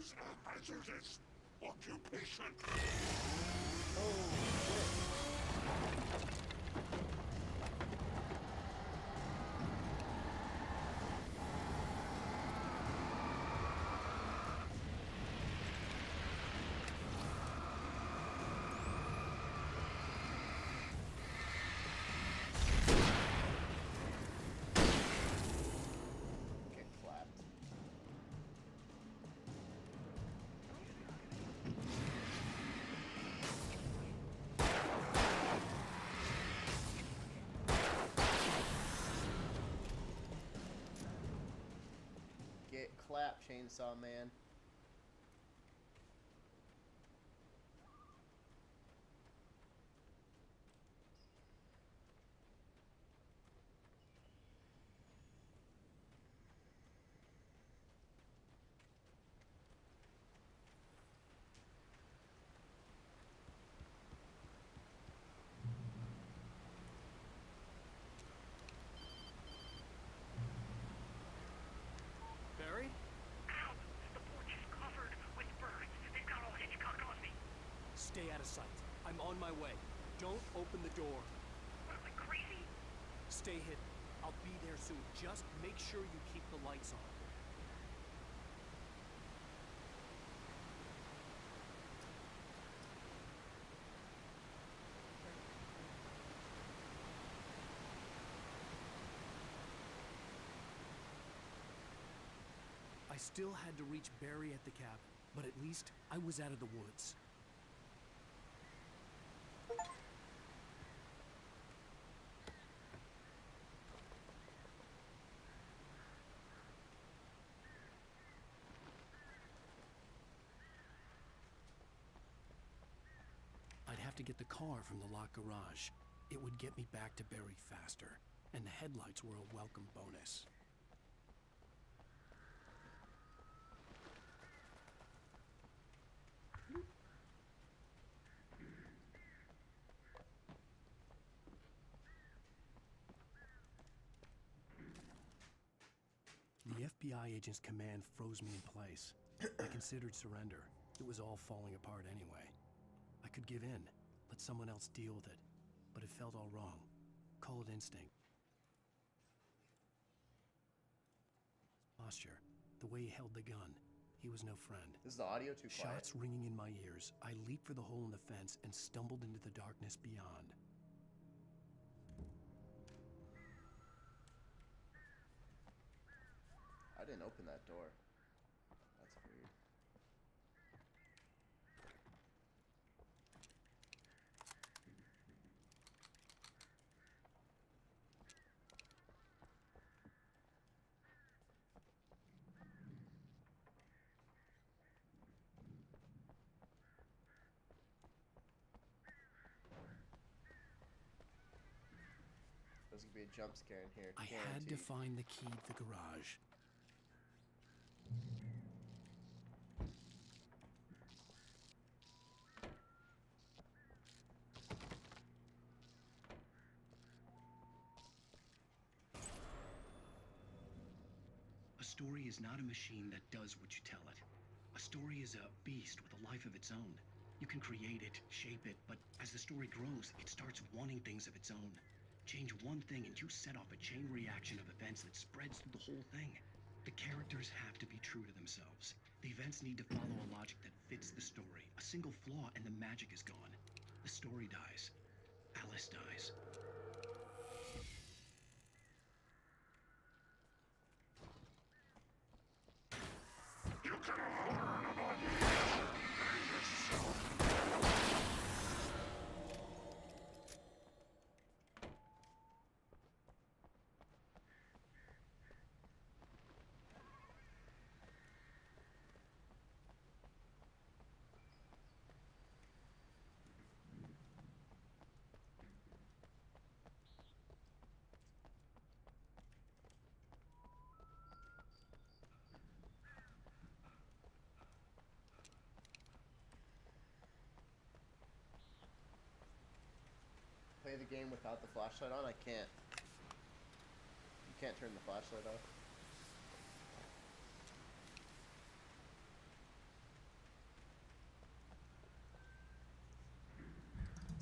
is a hazardous occupation. Get clapped. Get clapped, Chainsaw Man. Barry? Ow! The porch is covered with birds. They've got all Hitchcock on me. Stay out of sight. I'm on my way. Don't open the door. What am I, crazy? Stay hidden. I'll be there soon. Just make sure you keep the lights on. I still had to reach Barry at the cabin, but at least I was out of the woods. I'd have to get the car from the locked garage. It would get me back to Barry faster, and the headlights were a welcome bonus. The FBI agent's command froze me in place. I considered surrender. It was all falling apart anyway. I could give in, let someone else deal with it, but it felt all wrong. Call it instinct. Posture, the way he held the gun, he was no friend. Is the audio too quiet? Shots ringing in my ears, I leaped for the hole in the fence and stumbled into the darkness beyond. I didn't open that door. That's weird. There's gonna be a jump scare in here. I had guaranteed. to find the key to the garage. A story is not a machine that does what you tell it. A story is a beast with a life of its own. You can create it, shape it, but as the story grows, it starts wanting things of its own. Change one thing and you set off a chain reaction of events that spreads through the whole thing. The characters have to be true to themselves. The events need to follow a logic that fits the story. A single flaw and the magic is gone. The story dies. Alice dies. You can learn about me and yourself. Play the game without the flashlight on? I can't. You can't turn the flashlight off.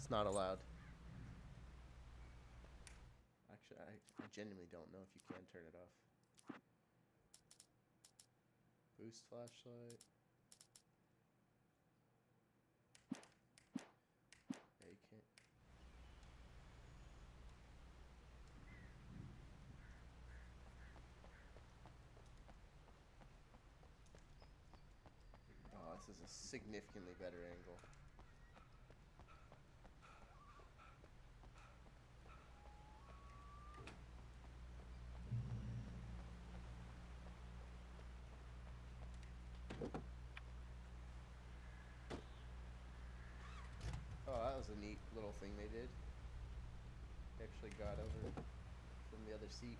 It's not allowed. Actually, I genuinely don't know if you can turn it off. Boost flashlight. Yeah, you can't. Oh, this is a significantly better angle. Oh, that was a neat little thing they did. They actually got over from the other seat.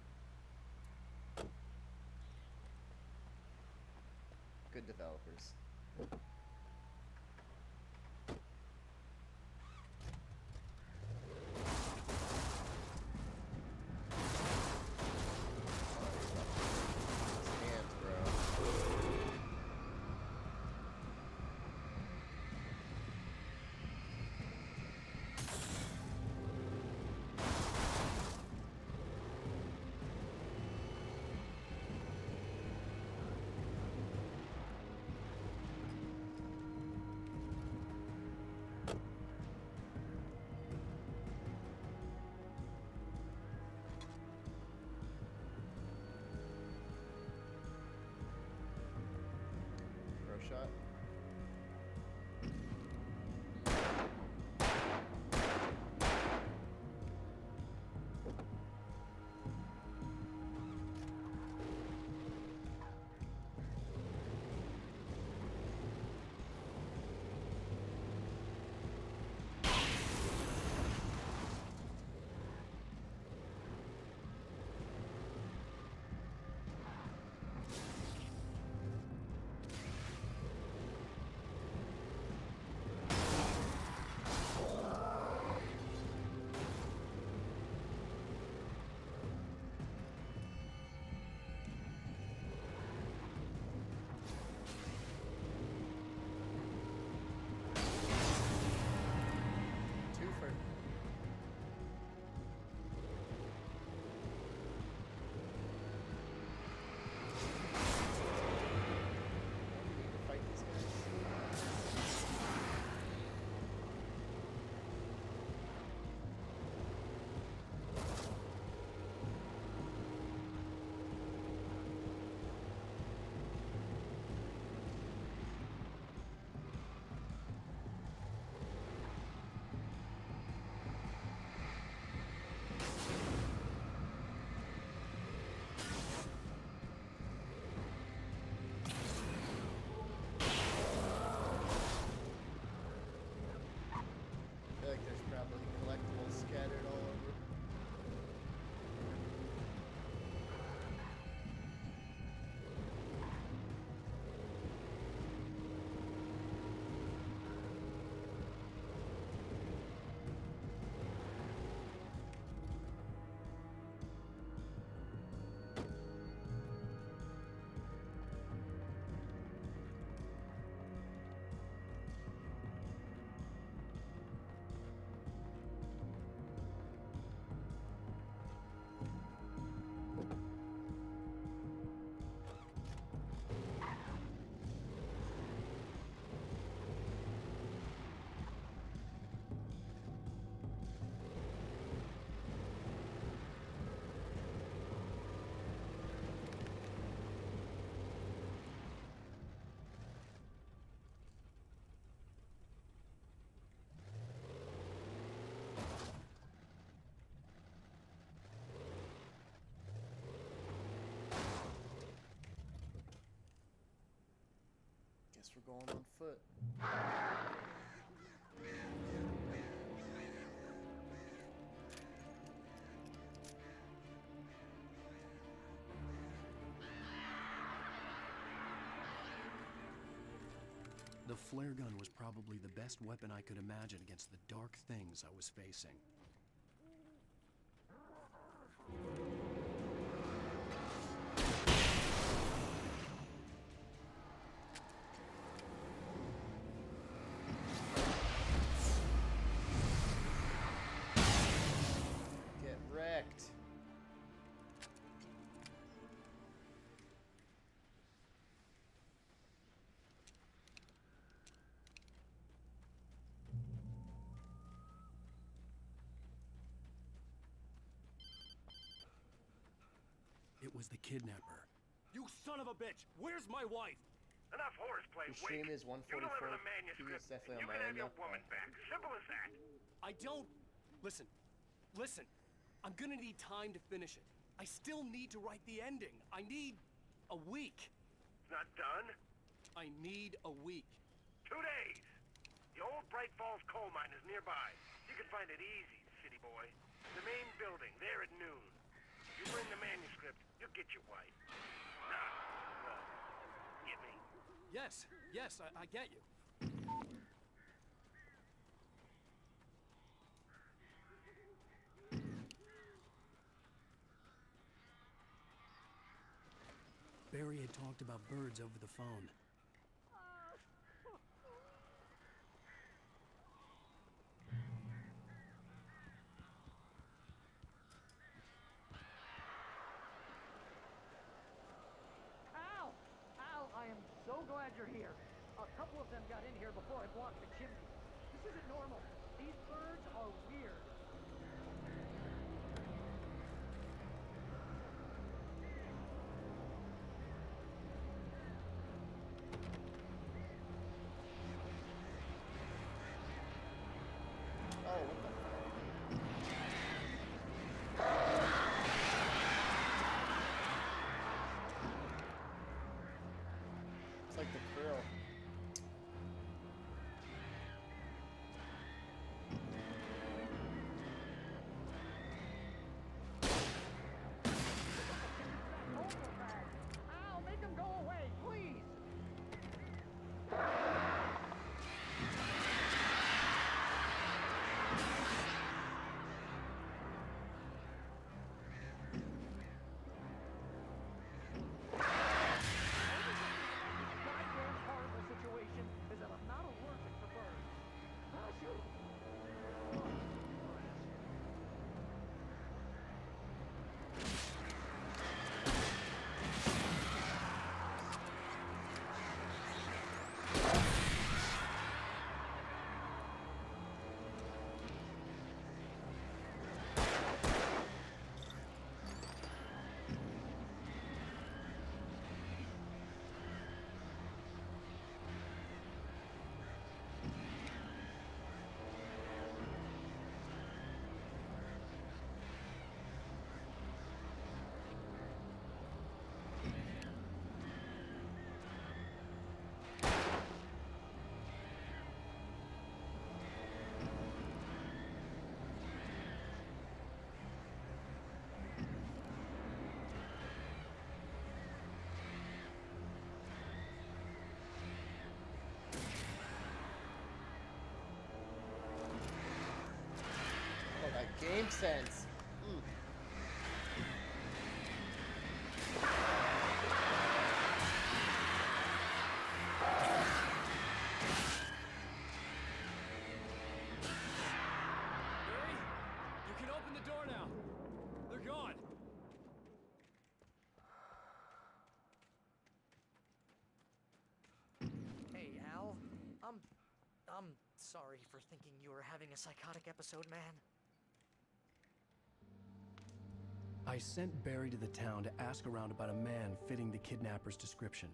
Good developers. Hands, bro. Pro shot. Twofer. We need to fight these guys. I feel like there's probably collectibles scattered all over. Guess we're going on foot. The flare gun was probably the best weapon I could imagine against the dark things I was facing. was the kidnapper. You son of a bitch! Where's my wife? Enough horseplay, The stream Wake. is You deliver 144. the manuscript, It's definitely you on my can have end your now. woman back. Simple as that. I don't... Listen. Listen. I'm gonna need time to finish it. I still need to write the ending. I need... a week. It's not done. I need a week. 2 days. The old Bright Falls coal mine is nearby. You can find it easy, city boy. The main building, there at noon. You bring the manuscript, you'll get your wife. Nah, well, get me? Yes, yes, I get you. Barry had talked about birds over the phone. Al! Al, I am so glad you're here. A couple of them got in here before I blocked the chimney. This isn't normal. These birds are weird. Oh, what the It's like the krill. Al, make them go away, please! Goddamn horrible situation is that I'm not allergic to birds. Ah, shoot. Oh, that game sense. Barry, you can open the door now. They're gone. Hey, Al. I'm sorry for thinking you were having a psychotic episode, man. I sent Barry to the town to ask around about a man fitting the kidnapper's description.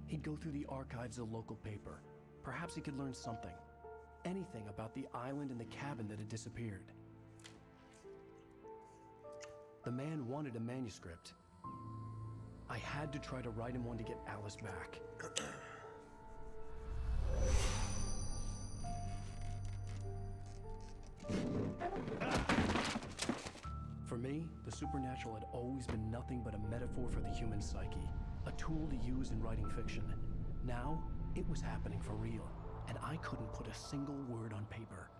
He'd go through the archives of the local paper. Perhaps he could learn something. Anything about the island and the cabin that had disappeared. The man wanted a manuscript. I had to try to write him one to get Alice back. For me, the supernatural had always been nothing but a metaphor for the human psyche, a tool to use in writing fiction. Now, it was happening for real, and I couldn't put a single word on paper.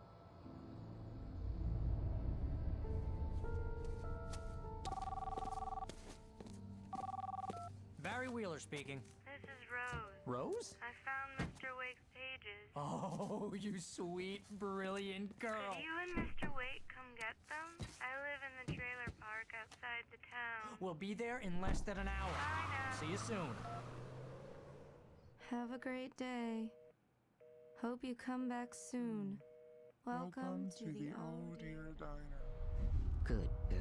Barry Wheeler speaking. This is Rose. Rose? I found Mr. Wake's pages. Oh, you sweet, brilliant girl. Could you and Mr. Wake come get them? I live in the trailer park outside the town. We'll be there in less than an hour. Bye now. See you soon. Have a great day. Hope you come back soon. Welcome to the old dear diner. Good girl.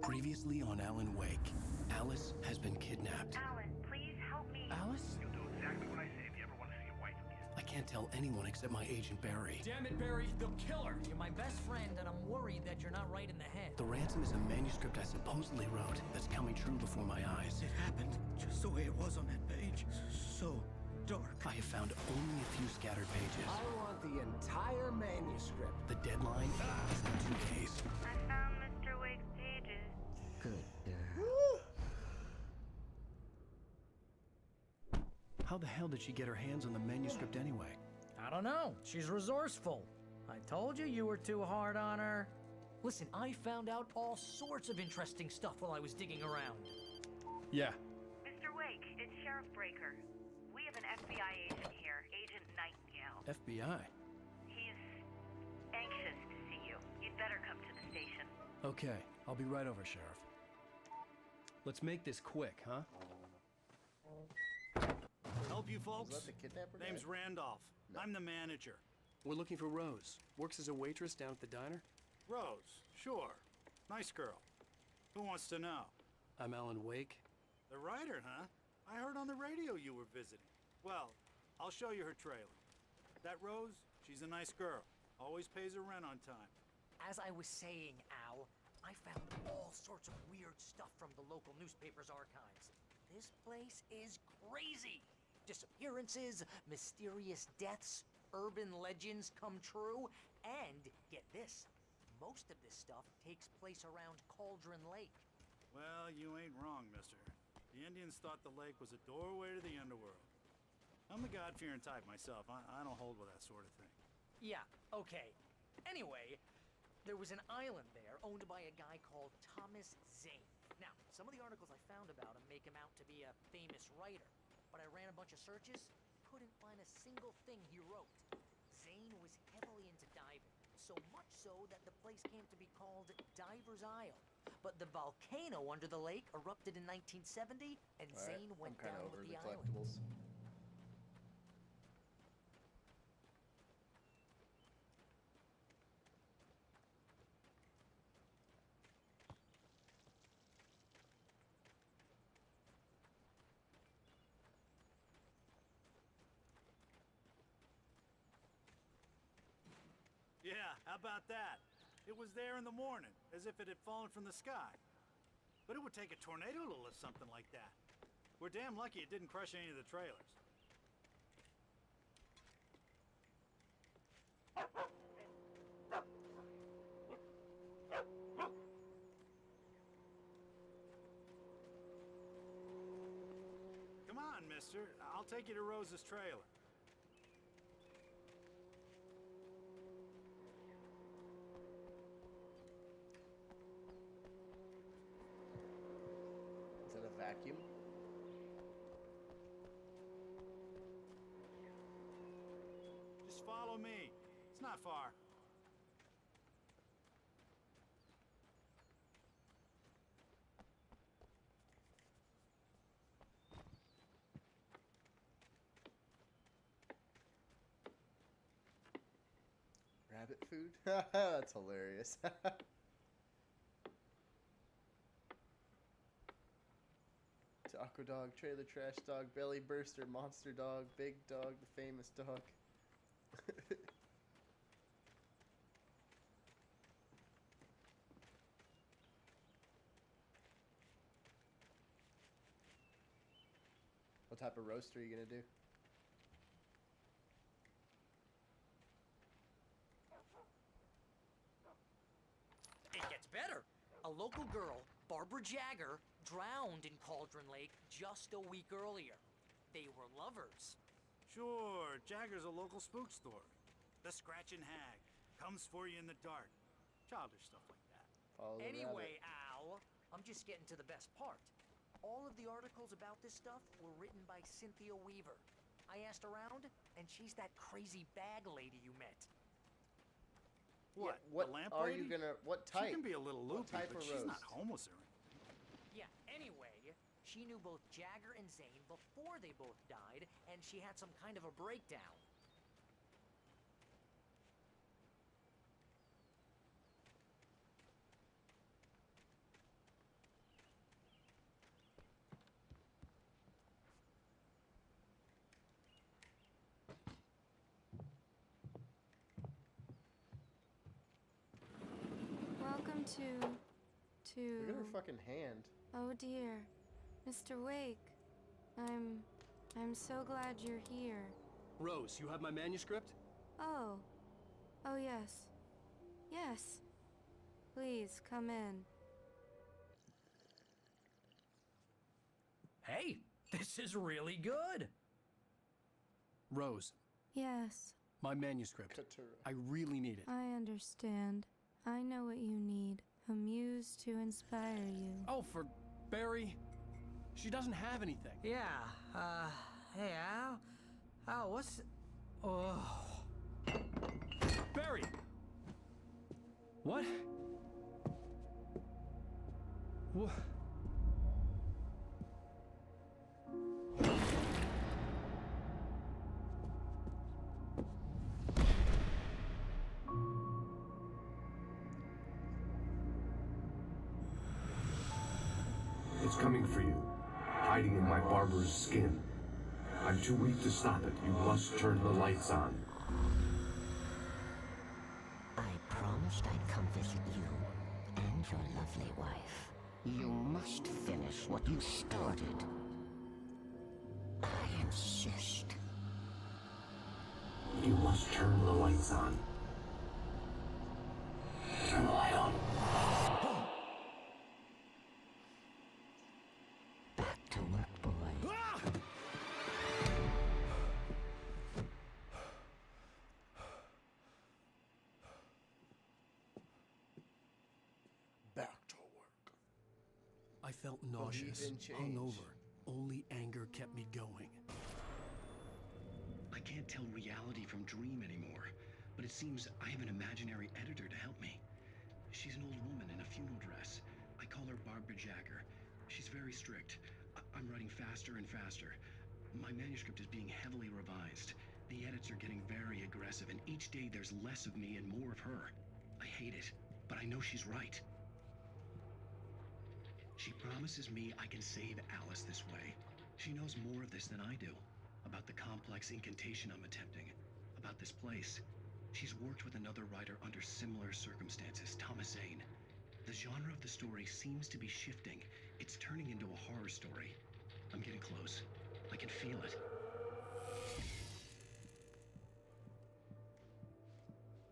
Previously on Alan Wake, Alice has been kidnapped. Alan, please help me. Alice? You'll do exactly what I say if you ever want to see your wife again. I can't tell anyone except my agent Barry. Damn it, Barry, they'll kill her. You're my best friend, and I'm worried that you're not right in the head. The ransom is a manuscript I supposedly wrote that's coming true before my eyes. It happened just the way it was on that page. So dark. I have found only a few scattered pages. I want the entire manuscript. The deadline is in 2 days. I found Mr. Wake's pages. Good. How the hell did she get her hands on the manuscript anyway? I don't know. She's resourceful. I told you were too hard on her. Listen, I found out all sorts of interesting stuff while I was digging around. Yeah. Mr. Wake, it's Sheriff Breaker. We have an FBI agent here, Agent Nightingale. FBI? He's anxious to see you. You'd better come to the station. Okay, I'll be right over, Sheriff. Let's make this quick, huh? Help you Was folks? that the kidnapper Name's guy? Randolph. No. I'm the manager. We're looking for Rose. Works as a waitress down at the diner. Rose, sure. Nice girl. Who wants to know? I'm Alan Wake. The writer, huh? I heard on the radio you were visiting. Well, I'll show you her trailer. That Rose, she's a nice girl. Always pays her rent on time. As I was saying, Al, I found all sorts of weird stuff from the local newspaper's archives. This place is crazy. Disappearances, mysterious deaths, urban legends come true, and get this, most of this stuff takes place around Cauldron Lake. Well, you ain't wrong, mister. The Indians thought the lake was a doorway to the underworld. I'm a God-fearing type myself. I don't hold with that sort of thing. Yeah, okay. Anyway, there was an island there owned by a guy called Thomas Zane. Now, some of the articles I found about him make him out to be a famous writer, but I ran a bunch of searches, couldn't find a single thing he wrote. Zane was heavily into diving, so much so that the place came to be called Diver's Isle. But the volcano under the lake erupted in 1970, and All right, Zane went I'm kinda down over with the the island. collectibles. Yeah, how about that? It was there in the morning, as if it had fallen from the sky. But it would take a tornado to lift something like that. We're damn lucky it didn't crush any of the trailers. Come on, mister. I'll take you to Rose's trailer. Is that a vacuum? Just follow me. It's not far. Rabbit food? That's hilarious. Taco dog, trailer trash dog, belly burster, monster dog, big dog, the famous dog. What type of roast are you gonna do? It gets better. A local girl, Barbara Jagger, drowned in Cauldron Lake just a week earlier. They were lovers. Sure, Jagger's a local spook story. The Scratching Hag comes for you in the dark. Childish stuff like that. Follow the Anyway, rabbit. Al, I'm just getting to the best part. All of the articles about this stuff were written by Cynthia Weaver. I asked around, and she's that crazy bag lady you met. What? what the lamp are lady? you gonna? What type? She can be a little What loopy, type but of she's not roast? homeless or anything. Yeah, anyway, she knew both Jagger and Zane before they both died, and she had some kind of a breakdown. Look at her fucking hand. Oh dear. Mr. Wake. I'm so glad you're here. Rose, you have my manuscript? Oh. Oh, yes. Yes. Please, come in. Hey, this is really good. Rose, Yes, my manuscript. I really need it. I understand. I know what you need. A muse to inspire you. Oh, for Barry. She doesn't have anything. Yeah, hey, Al? Al, what's... Oh... Barry! What? What? It's coming for you, hiding in my barber's skin. I'm too weak to stop it. You must turn the lights on. I promised I'd come visit you and your lovely wife. You must finish what you started. I insist. You must turn the lights on. Turn the light on. Back to work, boy. Back to work. I felt nauseous, in change. hungover. Only anger kept me going. I can't tell reality from dream anymore, but it seems I have an imaginary editor to help me. She's an old woman in a funeral dress. I call her Barbara Jagger. She's very strict. I'm writing faster and faster. My manuscript is being heavily revised. The edits are getting very aggressive, and each day there's less of me and more of her. I hate it, but I know she's right. She promises me I can save Alice this way. She knows more of this than I do. About the complex incantation I'm attempting. About this place. She's worked with another writer under similar circumstances, Thomas Zane. The genre of the story seems to be shifting. It's turning into a horror story. I'm getting close. I can feel it.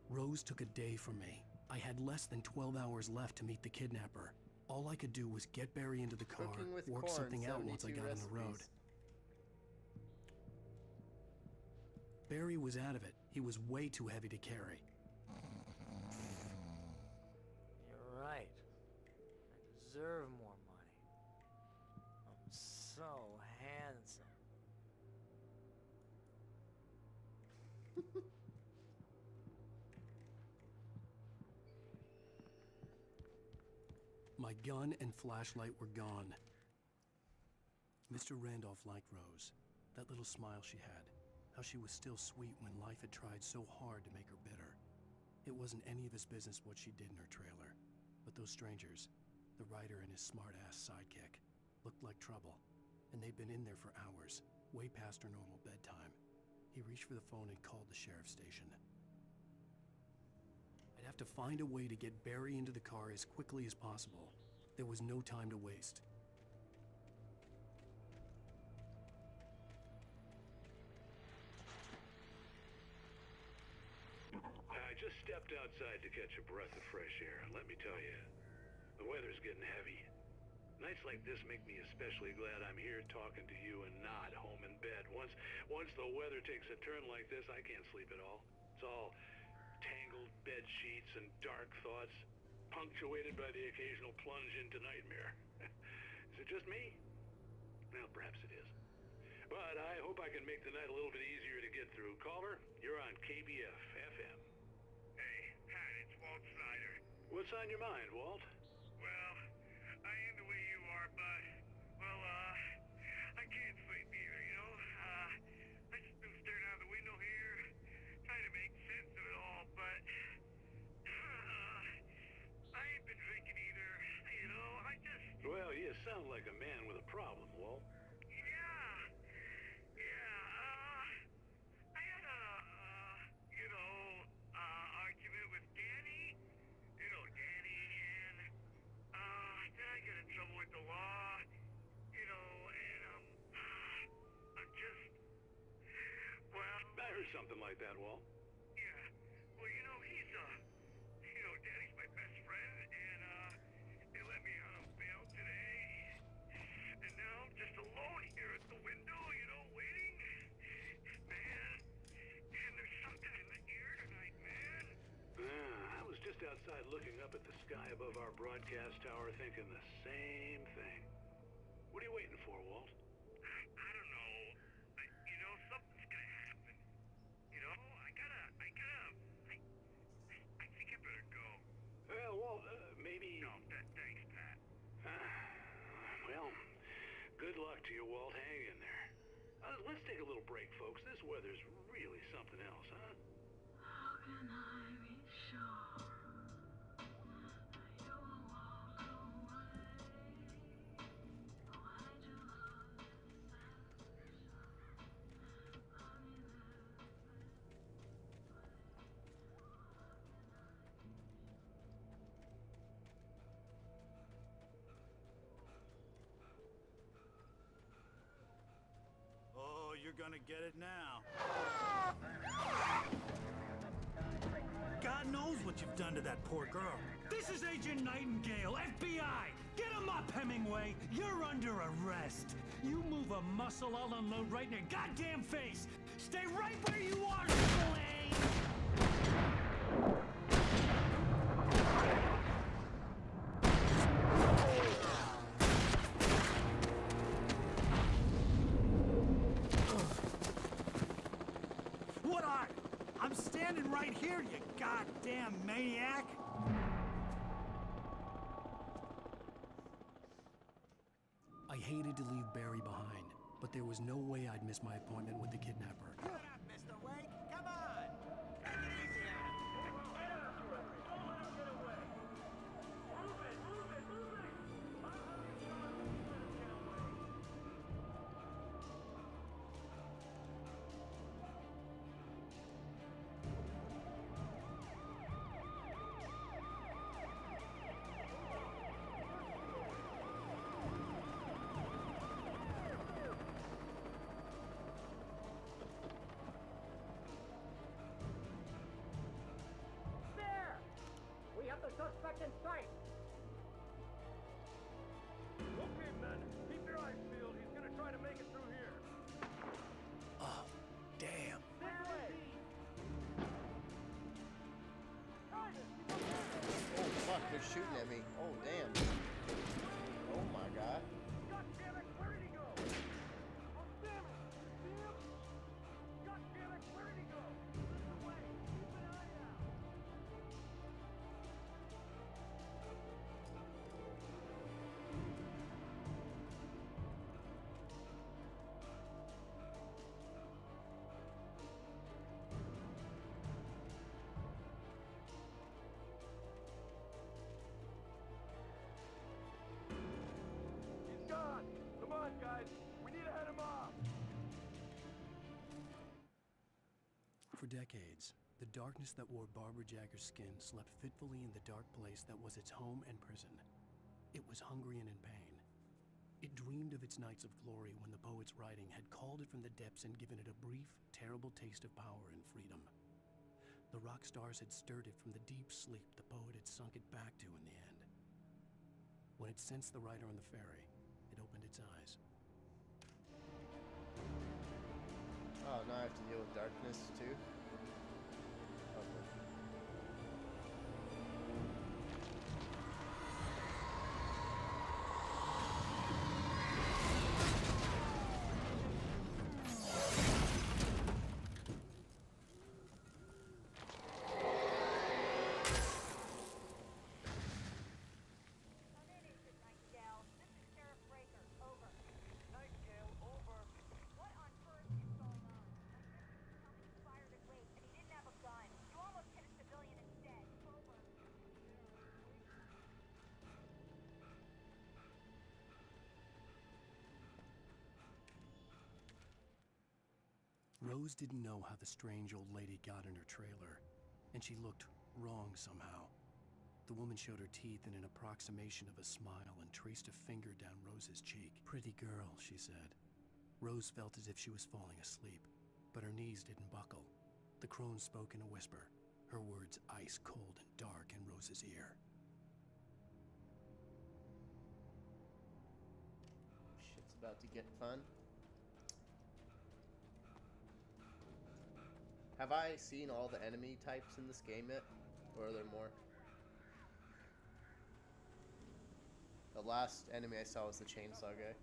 Rose took a day from me. I had less than 12 hours left to meet the kidnapper. All I could do was get Barry into the car, Cooking with work corn, something out once I 72 got on the road. recipes. Barry was out of it. He was way too heavy to carry. You're right. I deserve more money. I'm so handsome. My gun and flashlight were gone. Mr. Randolph liked Rose. That little smile she had. How she was still sweet when life had tried so hard to make her bitter. It wasn't any of his business what she did in her trailer. But those strangers, the writer and his smart-ass sidekick, looked like trouble. And they'd been in there for hours, way past her normal bedtime. He reached for the phone and called the sheriff's station. I'd have to find a way to get Barry into the car as quickly as possible. There was no time to waste. I just stepped outside to catch a breath of fresh air, and let me tell you, the weather's getting heavy. Nights like this make me especially glad I'm here talking to you and not home in bed. Once the weather takes a turn like this, I can't sleep at all. It's all tangled bed sheets and dark thoughts, punctuated by the occasional plunge into nightmare. Is it just me? Well, perhaps it is. But I hope I can make the night a little bit easier to get through. Caller, you're on KBF FM. Hey, Pat, it's Walt Snyder. What's on your mind, Walt? Well, I am the way you are, but, well, I can't sleep either, you know? I just been staring out the window here, trying to make sense of it all, but, I ain't been drinking either, you know? Well, you sound like a man with a problem, Walt. I had argument with Danny. You know Danny, and, something like that, Walt? Yeah. Well, you know, Daddy's my best friend, and, they let me out of bail today. And now I'm just alone here at the window, waiting. Man, and there's something in the air tonight, man. I was just outside looking up at the sky above our broadcast tower thinking the same thing. What are you waiting for, Walt? I don't know. Something's gonna happen. I think I better go. Well, Walt, maybe... No, thanks, Pat. Well, good luck to you, Walt. Hang in there. Let's take a little break, folks. This weather's really something else, huh? How can I be sure you will walk away? Why do love Oh, you're gonna get it now. God knows what you've done to that poor girl. This is Agent Nightingale, FBI! Get him up, Hemingway! You're under arrest! You move a muscle, I'll unload right in your goddamn face! Stay right where you are, Slade! What are? I'm standing right here, you goddamn maniac! I hated to leave Barry behind, but there was no way I'd miss my appointment with the kidnapper. What up, Mr. Wake? Come on! Take it easy on him. Get after him! Don't let him get away! Move it! Move it! Move it! There! We have the suspect in sight! Okay, men. Keep your eyes peeled. He's gonna try to make it through here. Oh, damn. Oh fuck, they're shooting at me. Oh damn. Oh my god. God damn it, where did he go? Oh damn it! See him? God damn it, where did he go? This way. Keep an eye out. He's gone. Come on, guys. We need to head him off. For decades, the darkness that wore Barbara Jagger's skin slept fitfully in the dark place that was its home and prison. It was hungry and in pain. It dreamed of its nights of glory when the poet's writing had called it from the depths and given it a brief, terrible taste of power and freedom. The rock stars had stirred it from the deep sleep the poet had sunk it back to in the end. When it sensed the writer on the ferry, it opened its eyes. Oh, now I have to deal with darkness too? Okay. Nightingale, over. What on earth is going on? He fired at Wake, and he didn't have a gun. You almost hit a civilian instead. Over. Rose didn't know how the strange old lady got in her trailer, and she looked wrong somehow. The woman showed her teeth in an approximation of a smile and traced a finger down Rose's cheek. "Pretty girl," she said. Rose felt as if she was falling asleep, but her knees didn't buckle. The crone spoke in a whisper, her words ice cold and dark in Rose's ear. Shit's about to get fun. Have I seen all the enemy types in this game yet? Or are there more? The last enemy I saw was the chainsaw guy.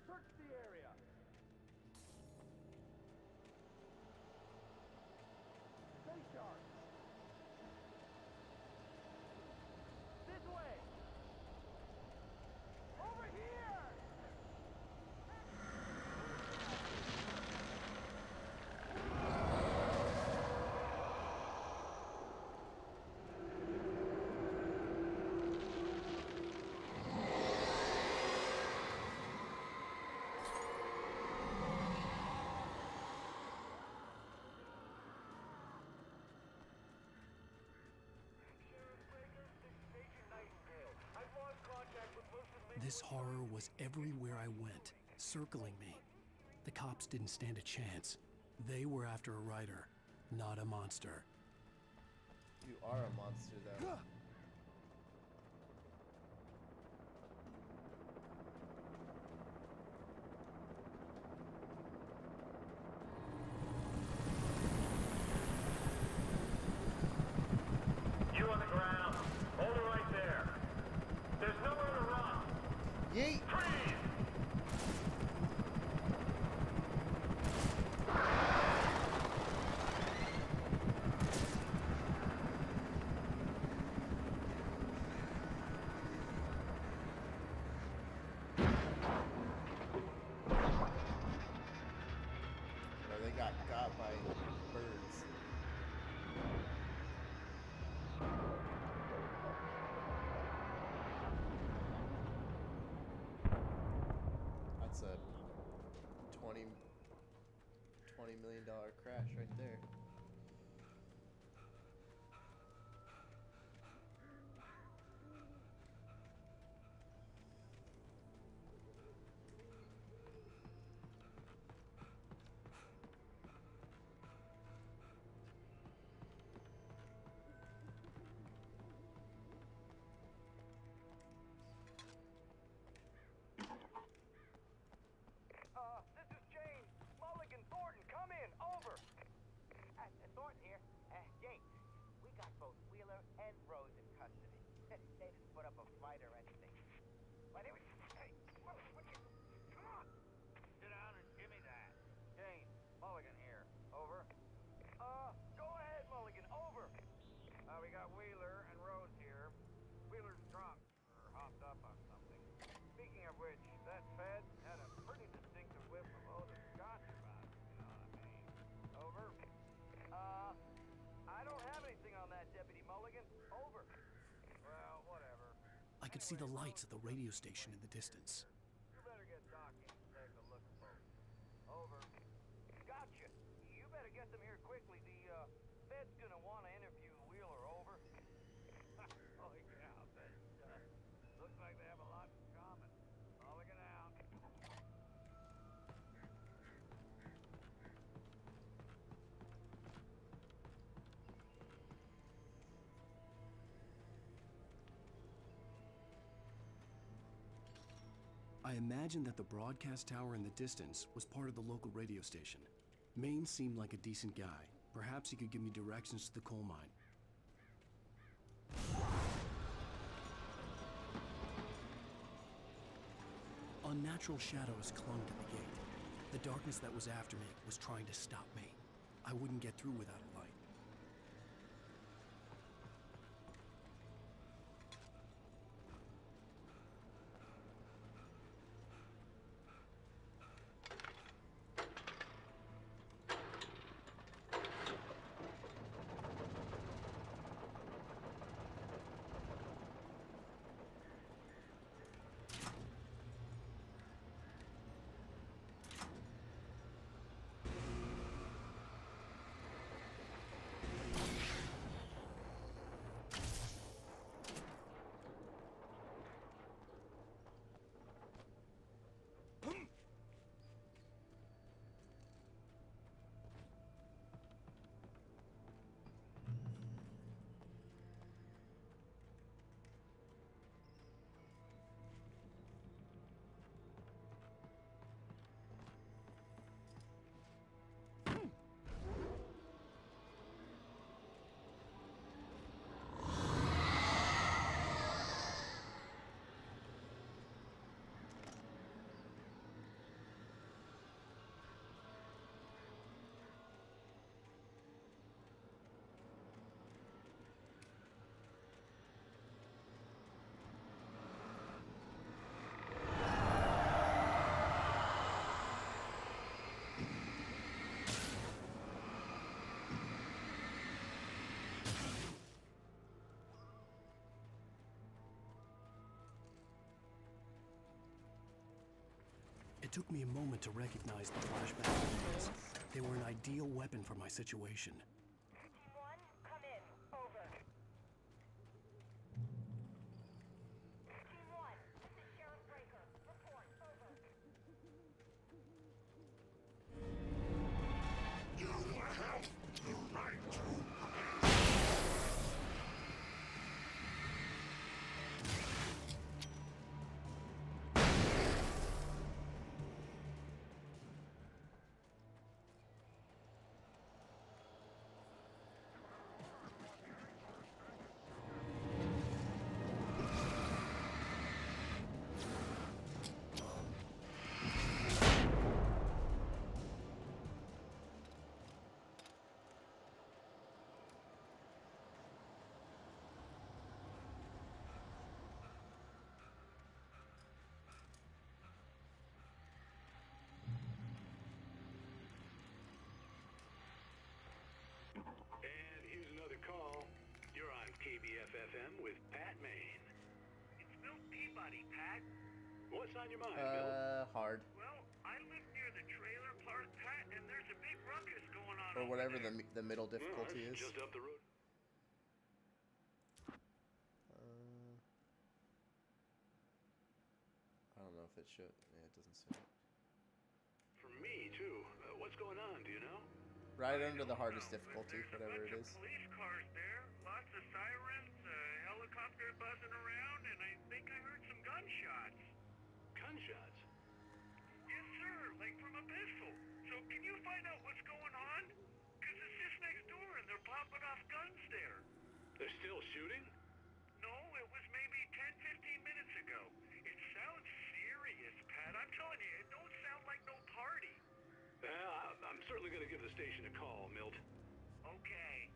Search the area. Stay sharp. This way. Over here. This horror was everywhere I went, circling me. The cops didn't stand a chance. They were after a writer, not a monster. You are a monster, though. You on the ground. Hold it right there. There's nowhere to run. Yeet! Freeze! Or they got by birds. That's a $20 million crash right there. This is James. Mulligan, Thornton, come in. Over. Thornton here. Jake, we got both Wheeler and Rose in custody. They didn't put up a fight or anything. But it was... Hey, what you... Come on. Sit down and give me that. James, Mulligan here. Over. Go ahead, Mulligan. Over. We got Wheeler and Rose here. Wheeler's drunk or hopped up on something. Speaking of which, that Fed had a pretty distinctive whiff of odor scotch about it, you know what I mean. Over. I don't have anything on that, Deputy Mulligan. Over. Well, whatever. I could see the lights of the radio station in the distance. You better get Doc in to take a look at both. Over. Gotcha. You better get them here quickly. The Fed's gonna want to interview Wheeler. Over. Oh yeah, but looks like they have a lot in common. Mulligan out. I imagined that the broadcast tower in the distance was part of the local radio station. Maine seemed like a decent guy. Perhaps he could give me directions to the coal mine. Unnatural shadows clung to the gate. The darkness that was after me was trying to stop me. I wouldn't get through without a light. It took me a moment to recognize the flashback images. They were an ideal weapon for my situation. Team 1, come in. Over. Team 1, this is Sheriff Breaker. Report. Over. You have the right to And here's another call. You're on KBFFM with Pat Maine. It's Milt Peabody, Pat. What's on your mind, Bill? Hard. Well, I live near the trailer park, Pat, and there's a big ruckus going on Or over whatever there. the middle difficulty Well, is. just up the road. I don't know if it should. Yeah, it doesn't say it. For me, too. What's going on, do you know? Right under the hardest difficulty, whatever it is. Police cars there, lots of sirens, helicopter buzzing around, and I think I heard some gunshots. Gunshots? Yes, sir, like from a pistol. So can you find out what's going on? Because it's just next door and they're popping off guns there. They're still shooting? No, it was maybe 10, 15 minutes ago. It sounds serious, Pat. I'm telling you, it don't sound like no party. I'm certainly going to give the station a call, Milt. Okay.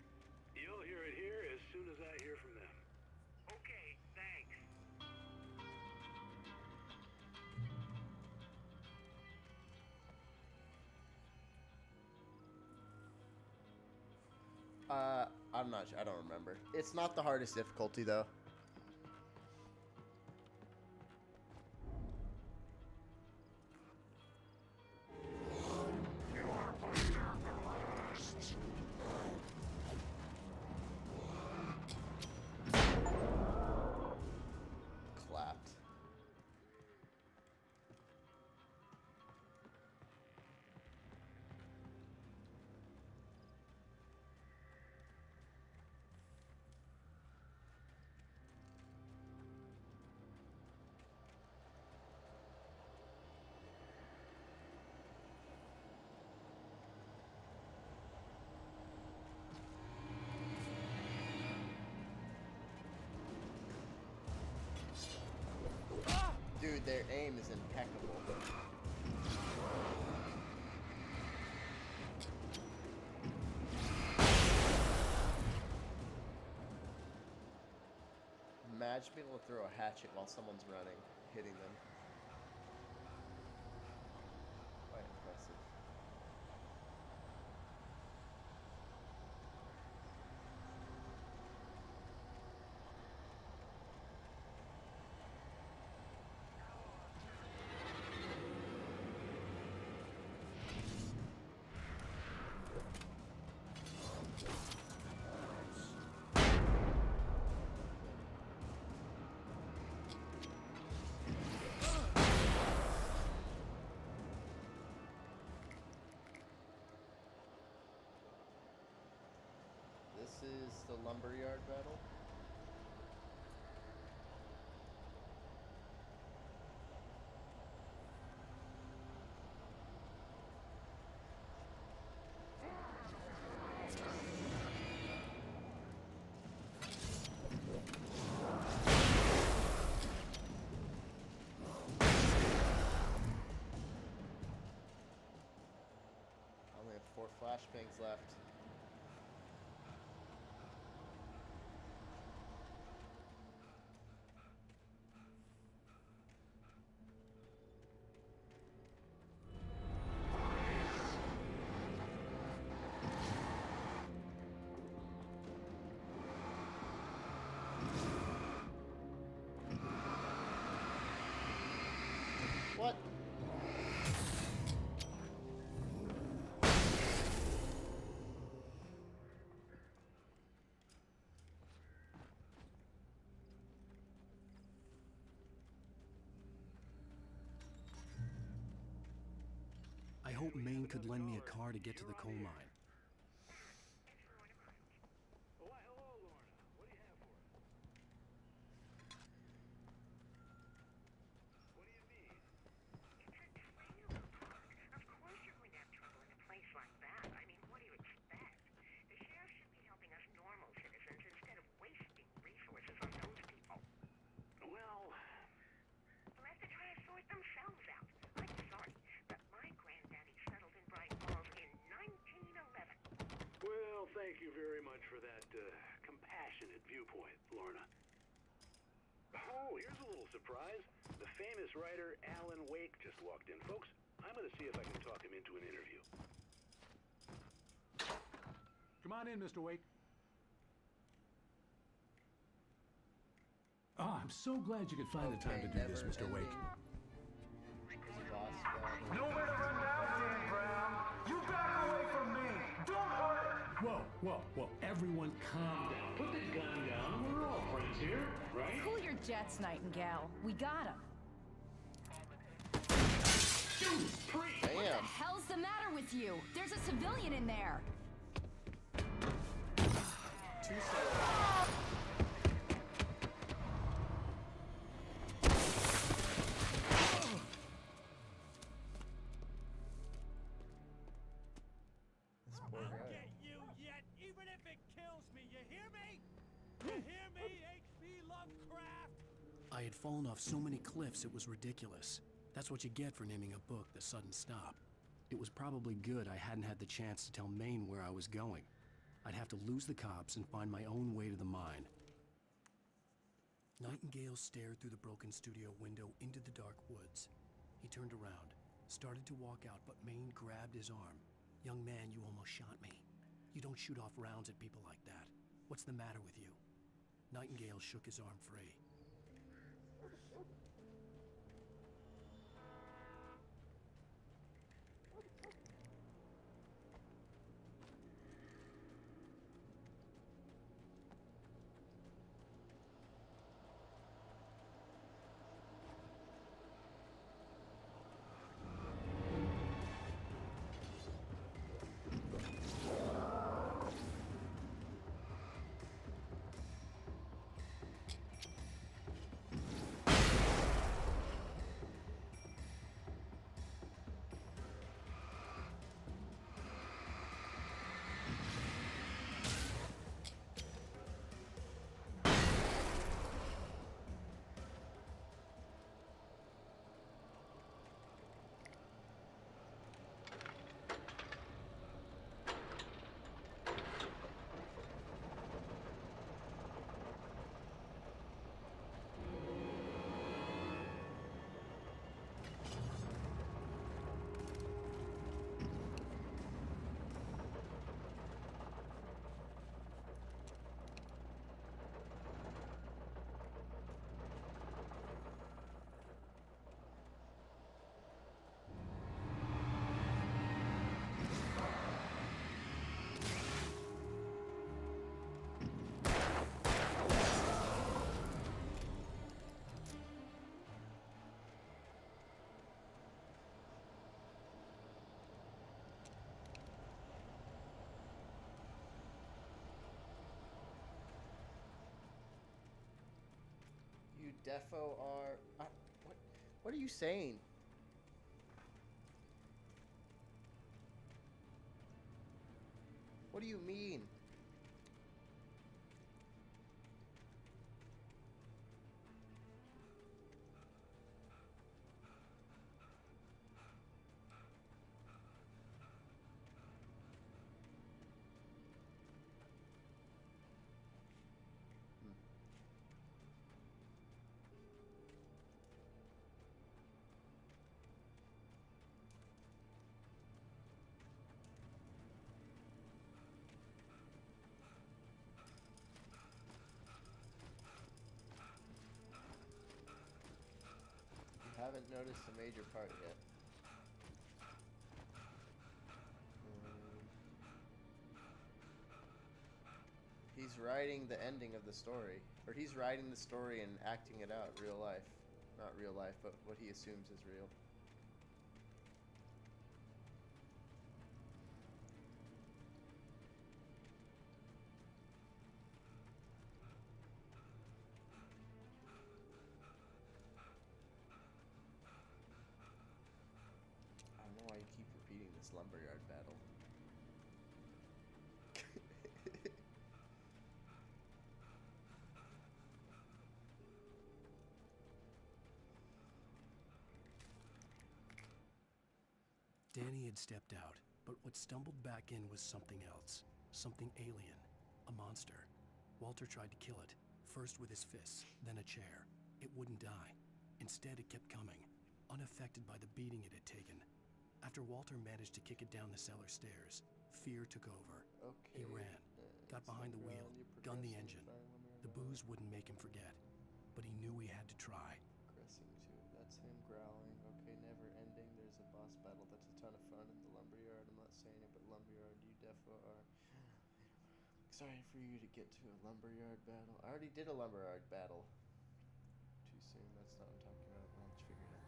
You'll hear it here as soon as I hear from them. Okay, thanks. I'm not sure. I don't remember. It's not the hardest difficulty, though. Clapped. Dude, their aim is impeccable. Imagine being able to throw a hatchet while someone's running, hitting them. Quite impressive. This is the lumberyard battle. I only have 4 flashbangs left. What? hoped Maine could lend me a car to get to the coal mine. Oh, why, hello, Lorna. What do you have for us? What do you need? It's a trailer park. Of course you're going to have trouble in a place like that. I mean, what do you expect? The sheriff should be helping us normal citizens instead of wasting resources on those people. Well, They'll have to try to sort themselves out. I'm sorry, but my granddaddy settled in Bright Falls in 1911. well, thank you very much for that compassionate viewpoint, Lorna. Oh, here's a little surprise. The famous writer Alan Wake just walked in. Folks, I'm going to see if I can talk him into an interview. Come on in, Mr. Wake. Oh, I'm so glad you could find the time to do this, Mr. Wake. Nowhere to run now, Dan Brown. You back away from me. Don't hurt him. Whoa, whoa, whoa. Everyone calm down. Put the gun down. We're all friends here, right? Cool your jets, Nightingale. We got him. Damn. What the hell's the matter with you? There's a civilian in there. Two civilians. This poor I'll guy. get you yet, even if it kills me. You hear me? You hear me, H.P. Lovecraft? I had fallen off so many cliffs it was ridiculous. That's what you get for naming a book The Sudden Stop. It was probably good I hadn't had the chance to tell Maine where I was going. I'd have to lose the cops and find my own way to the mine. Nightingale stared through the broken studio window into the dark woods. He turned around, started to walk out, but Maine grabbed his arm. "Young man, you almost shot me. You don't shoot off rounds at people like that. What's the matter with you?" Nightingale shook his arm free. You defo are... what are you saying? What do you mean? Haven't noticed a major part yet. He's writing the ending of the story. Or he's writing the story and acting it out real life. Not real life, but what he assumes is real. lumberyard battle. Danny had stepped out, but what stumbled back in was something else. Something alien. A monster. Walter tried to kill it, first with his fists, then a chair. It wouldn't die. Instead, it kept coming, unaffected by the beating it had taken. After Walter managed to kick it down the cellar stairs, fear took over. Okay. He ran, got behind the wheel, gunned the engine. The booze wouldn't make him forget, but he knew he had to try. Progressing to it. That's him growling. Okay, never ending. There's a boss battle. That's a ton of fun in the lumberyard. I'm not saying it, but lumberyard, you defo are. Excited for you to get to a lumberyard battle. I already did a lumberyard battle. Too soon. That's not what I'm talking about. I'll just figure it out.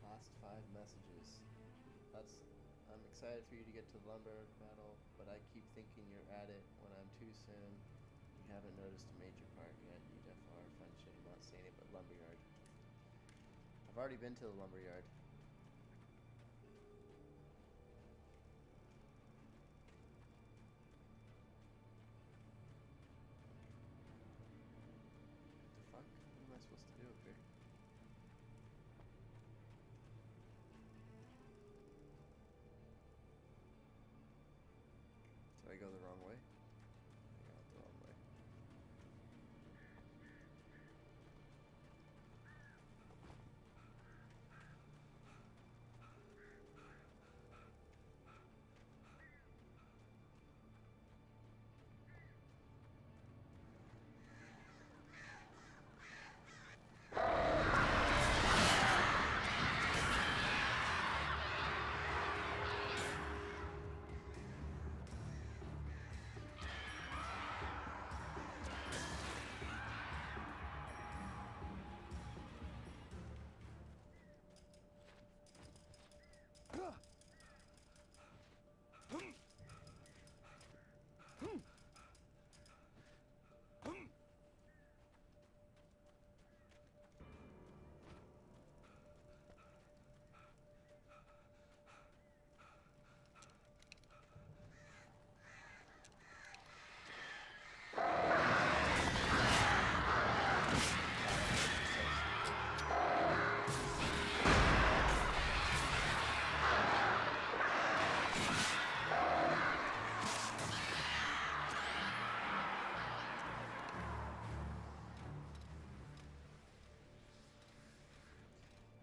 Last 5 messages. I'm excited for you to get to the lumberyard battle, but I keep thinking you're at it when I'm too soon. You haven't noticed a major part yet. You defo are fun shit. I'm not saying it, but lumberyard. I've already been to the lumberyard. The fuck? What am I supposed to do up here? Did I go the wrong way? I got the wrong way.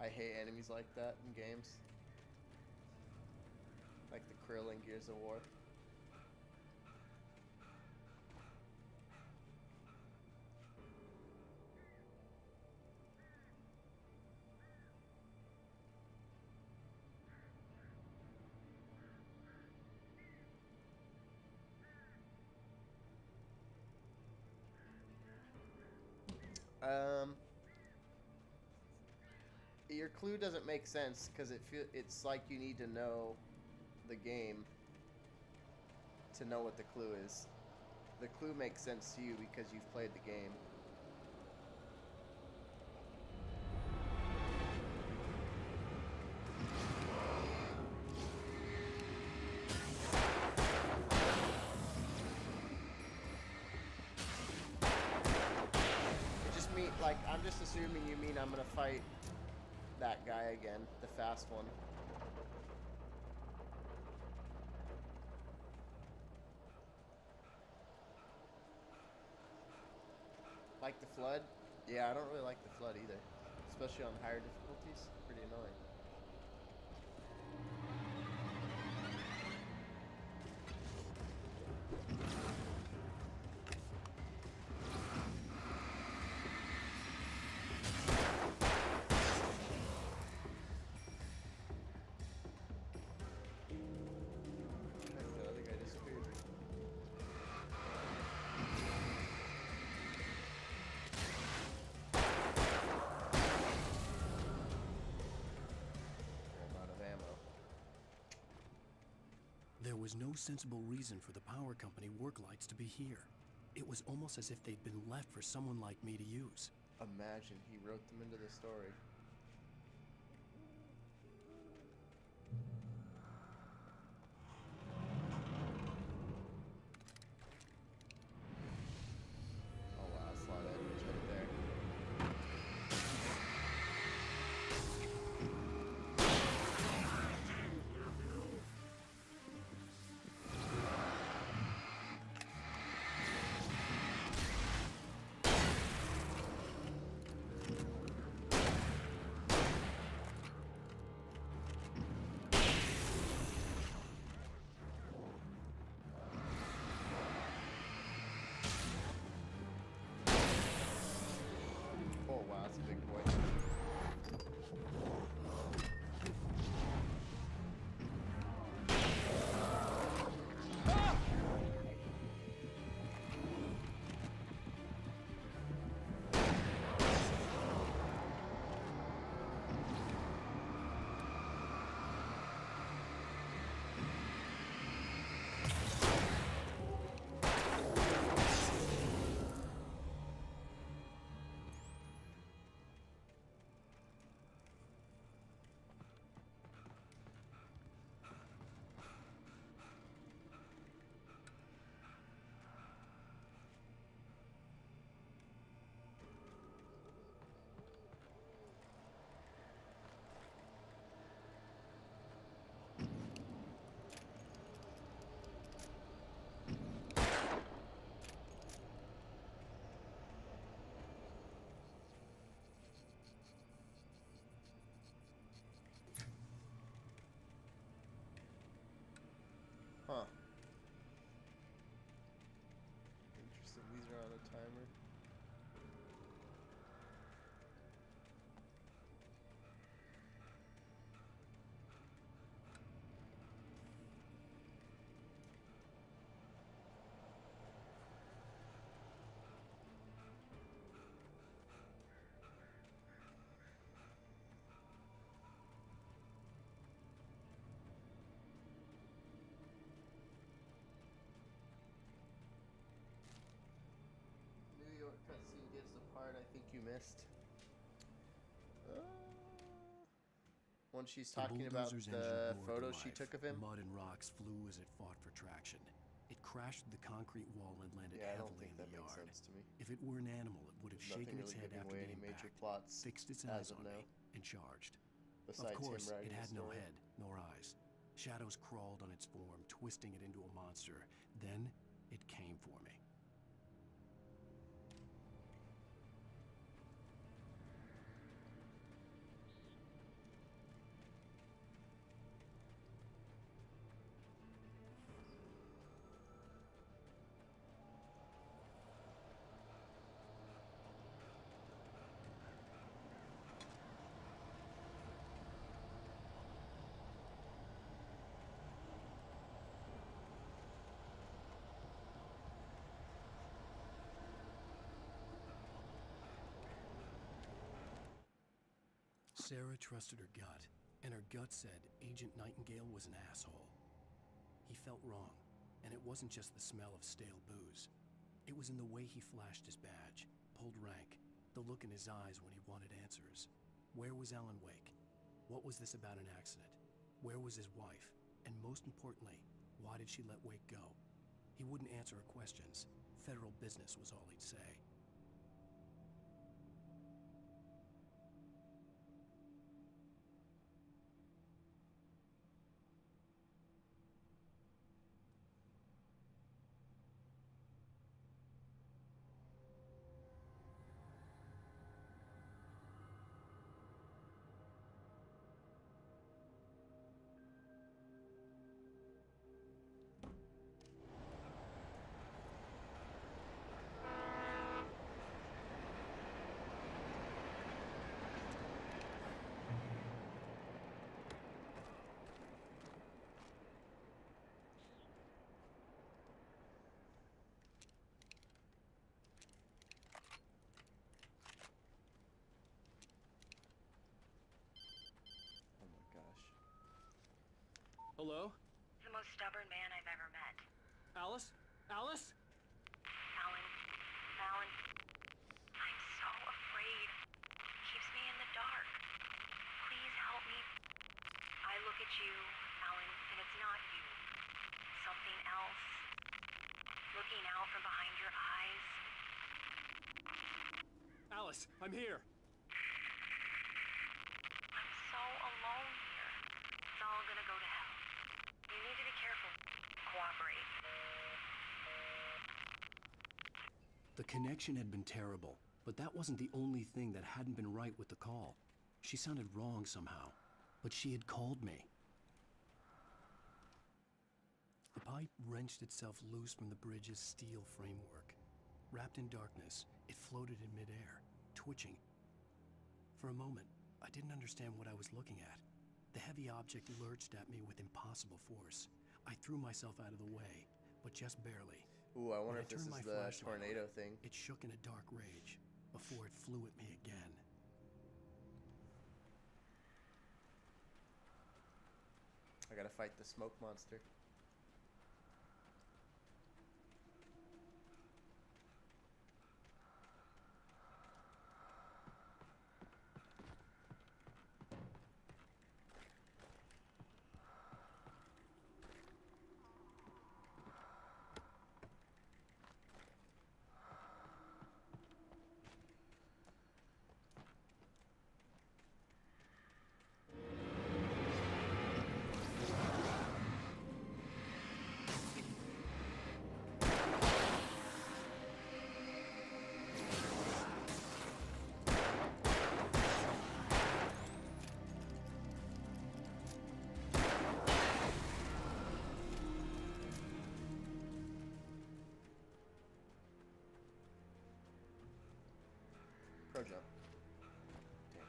I hate enemies like that in games. Like the Krill in Gears of War. Your clue doesn't make sense because it's like you need to know the game to know what the clue is. The clue makes sense to you because you've played the game. It just mean like I'm just assuming you mean I'm gonna fight that guy again, the fast one. Like the flood? Yeah, I don't really like the flood either. Especially on higher difficulties. Pretty annoying. The other guy disappeared. I'm out of ammo. There was no sensible reason for the power company work lights to be here. It was almost as if they'd been left for someone like me to use. Imagine he wrote them into the story. Oh wow, that's a lot of enemies right there. Oh wow, that's a big boy. Huh. Interesting. These are on a timer. New York cutscene gives the part I think you missed. When she's talking about bulldozer's the engine roared photos to she life. took of him. Mud and rocks flew as it fought for traction. It crashed through the concrete wall and landed Yeah, I don't heavily think in that the makes yard. sense to me. If it were an animal, it would have There's shaken nothing its really head giving after away the any major impact, plots fixed its as eyes of on now. me, and charged. Besides Of course, him writing it had the no story. head nor eyes. Shadows crawled on its form, twisting it into a monster. Then it came for me. Sarah trusted her gut, and her gut said Agent Nightingale was an asshole. He felt wrong, and it wasn't just the smell of stale booze. It was in the way he flashed his badge, pulled rank, the look in his eyes when he wanted answers. Where was Alan Wake? What was this about an accident? Where was his wife? And most importantly, why did she let Wake go? He wouldn't answer her questions. Federal business was all he'd say. Oh my gosh. Hello? The most stubborn man I've ever met. Alice? Alice? Alan Alice, I'm here. I'm so alone here. It's all gonna go to hell. You need to be careful. Cooperate. The connection had been terrible, but that wasn't the only thing that hadn't been right with the call. She sounded wrong somehow, but she had called me. The pipe wrenched itself loose from the bridge's steel framework. Wrapped in darkness, it floated in midair, twitching. For a moment, I didn't understand what I was looking at. The heavy object lurched at me with impossible force. I threw myself out of the way, but just barely. Ooh, I When wonder I if this turned is my the flashlight on tornado it, thing. It shook in a dark rage before it flew at me again. I gotta fight the smoke monster. Pro jump. Damn.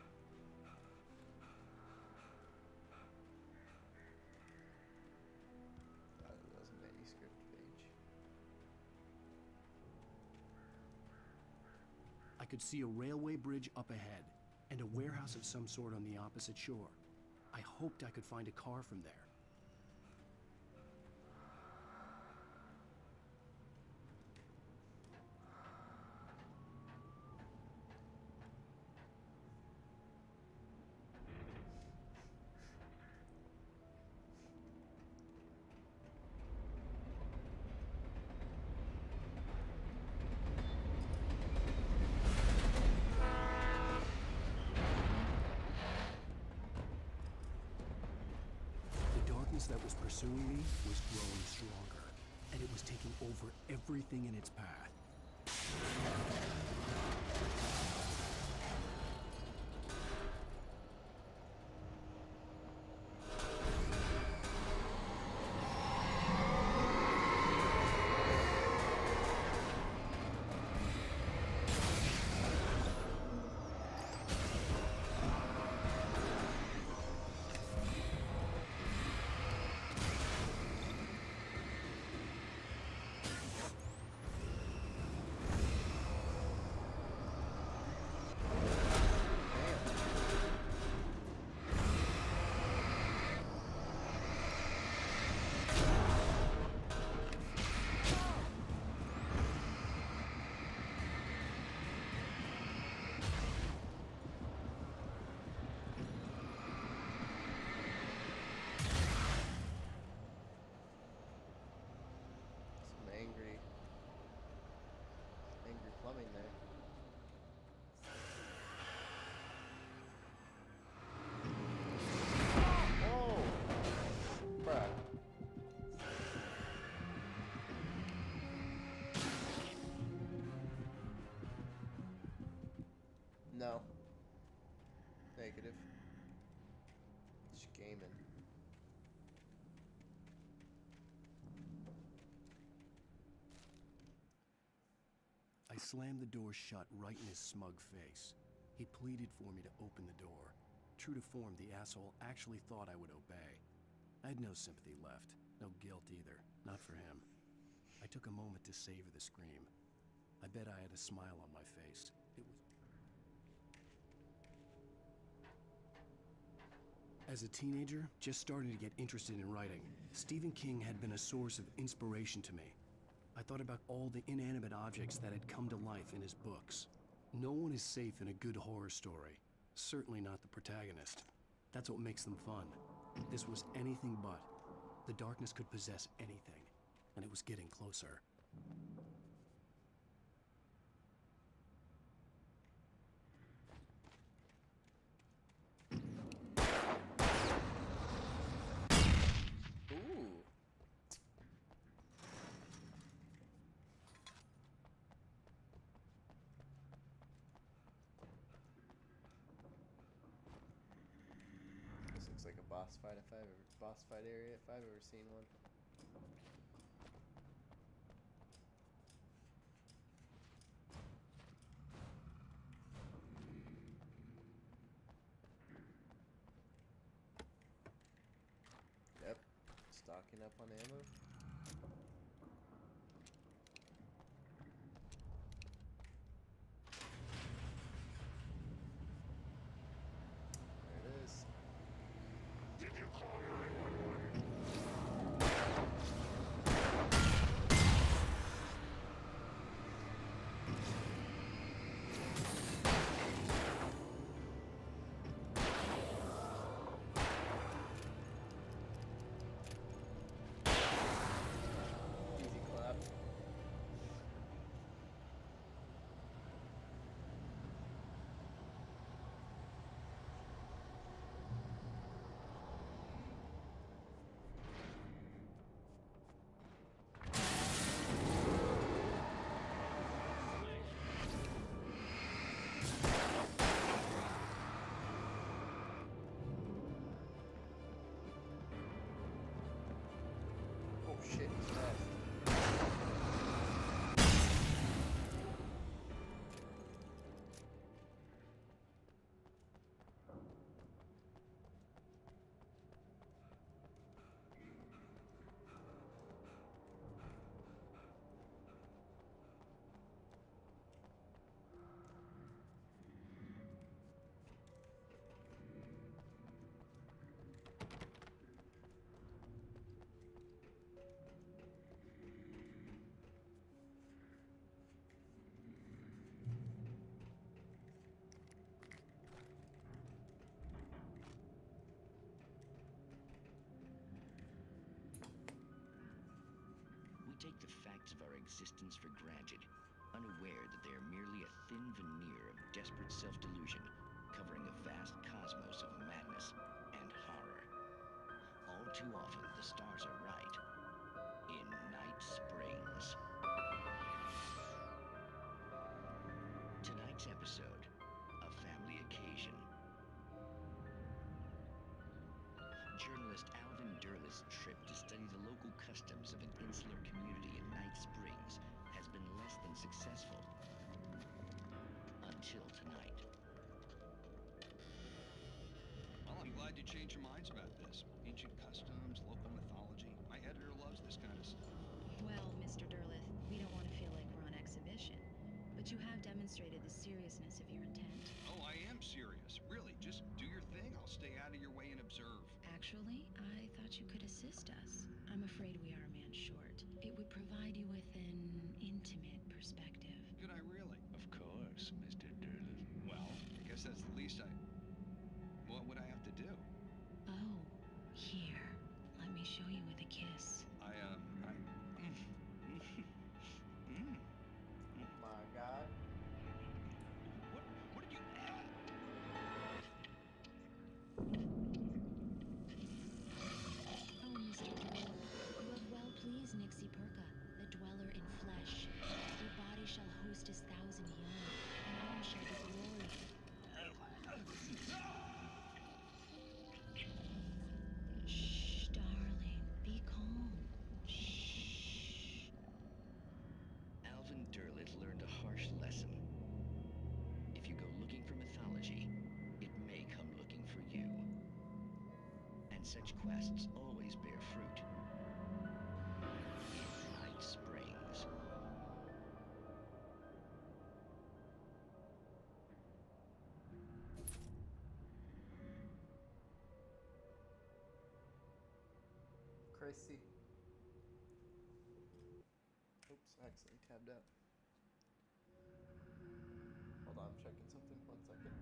That was a manuscript page. I could see a railway bridge up ahead, and a warehouse of some sort on the opposite shore. I hoped I could find a car from there. The darkness that was pursuing me was growing stronger, and it was taking over everything in its path. Some angry plumbing there. Oh! Bruh. No. Negative. Just gaming. I slammed the door shut right in his smug face. He pleaded for me to open the door. True to form, the asshole actually thought I would obey. I had no sympathy left, no guilt either, not for him. I took a moment to savor the scream. I bet I had a smile on my face. It was... As a teenager, just starting to get interested in writing, Stephen King had been a source of inspiration to me. I thought about all the inanimate objects that had come to life in his books. No one is safe in a good horror story. Certainly not the protagonist. That's what makes them fun. This was anything but. The darkness could possess anything, and it was getting closer. like a boss fight area if I've ever seen one. Yep, stocking up on ammo. There it is. Did you call 911? Easy clap. Oh shit, he's fast. We take the facts of our existence for granted, unaware that they are merely a thin veneer of desperate self-delusion, covering a vast cosmos of madness and horror. All too often, the stars are right. In Night Springs. Tonight's episode, a family occasion. Journalist Alvin Derlis' trip to study the local customs of an insular community in Night Springs has been less than successful. Until tonight. Well, I'm glad you changed your minds about this. Ancient customs, local mythology. My editor loves this kind of stuff. Well, Mr. Derlith, we don't want to feel like we're on exhibition, but you have demonstrated the seriousness of your intent. Oh, I am serious. Really, just do your thing. I'll stay out of your way and observe. Actually, I thought you could assist us. I'm afraid we are a man short. It would provide you with an intimate perspective. Could I really? Of course, Mr. Derlis. Well, I guess that's the least I... What would I have to do? Oh, here. Let me show you with a kiss. Oh my god. What did you... Oh, Mr. Derlith, you have well pleased Nixie Perka, the dweller in flesh. Your body shall host his 1,000 young, and all shall be glory. Shh, darling, be calm. Shh. Alvin Derlis learned a harsh lesson. If you go looking for mythology, it may come looking for you. And such quests always bear fruit. Night Springs. Crazy. Oops, I accidentally tabbed out. Hold on, I'm checking something. 1 second.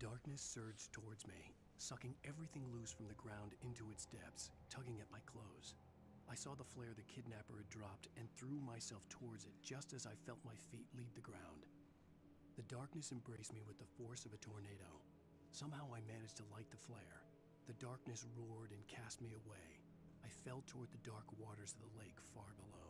darkness surged towards me, sucking everything loose from the ground into its depths, tugging at my clothes. I saw the flare the kidnapper had dropped and threw myself towards it just as I felt my feet leave the ground. The darkness embraced me with the force of a tornado. Somehow I managed to light the flare. The darkness roared and cast me away. I fell toward the dark waters of the lake far below.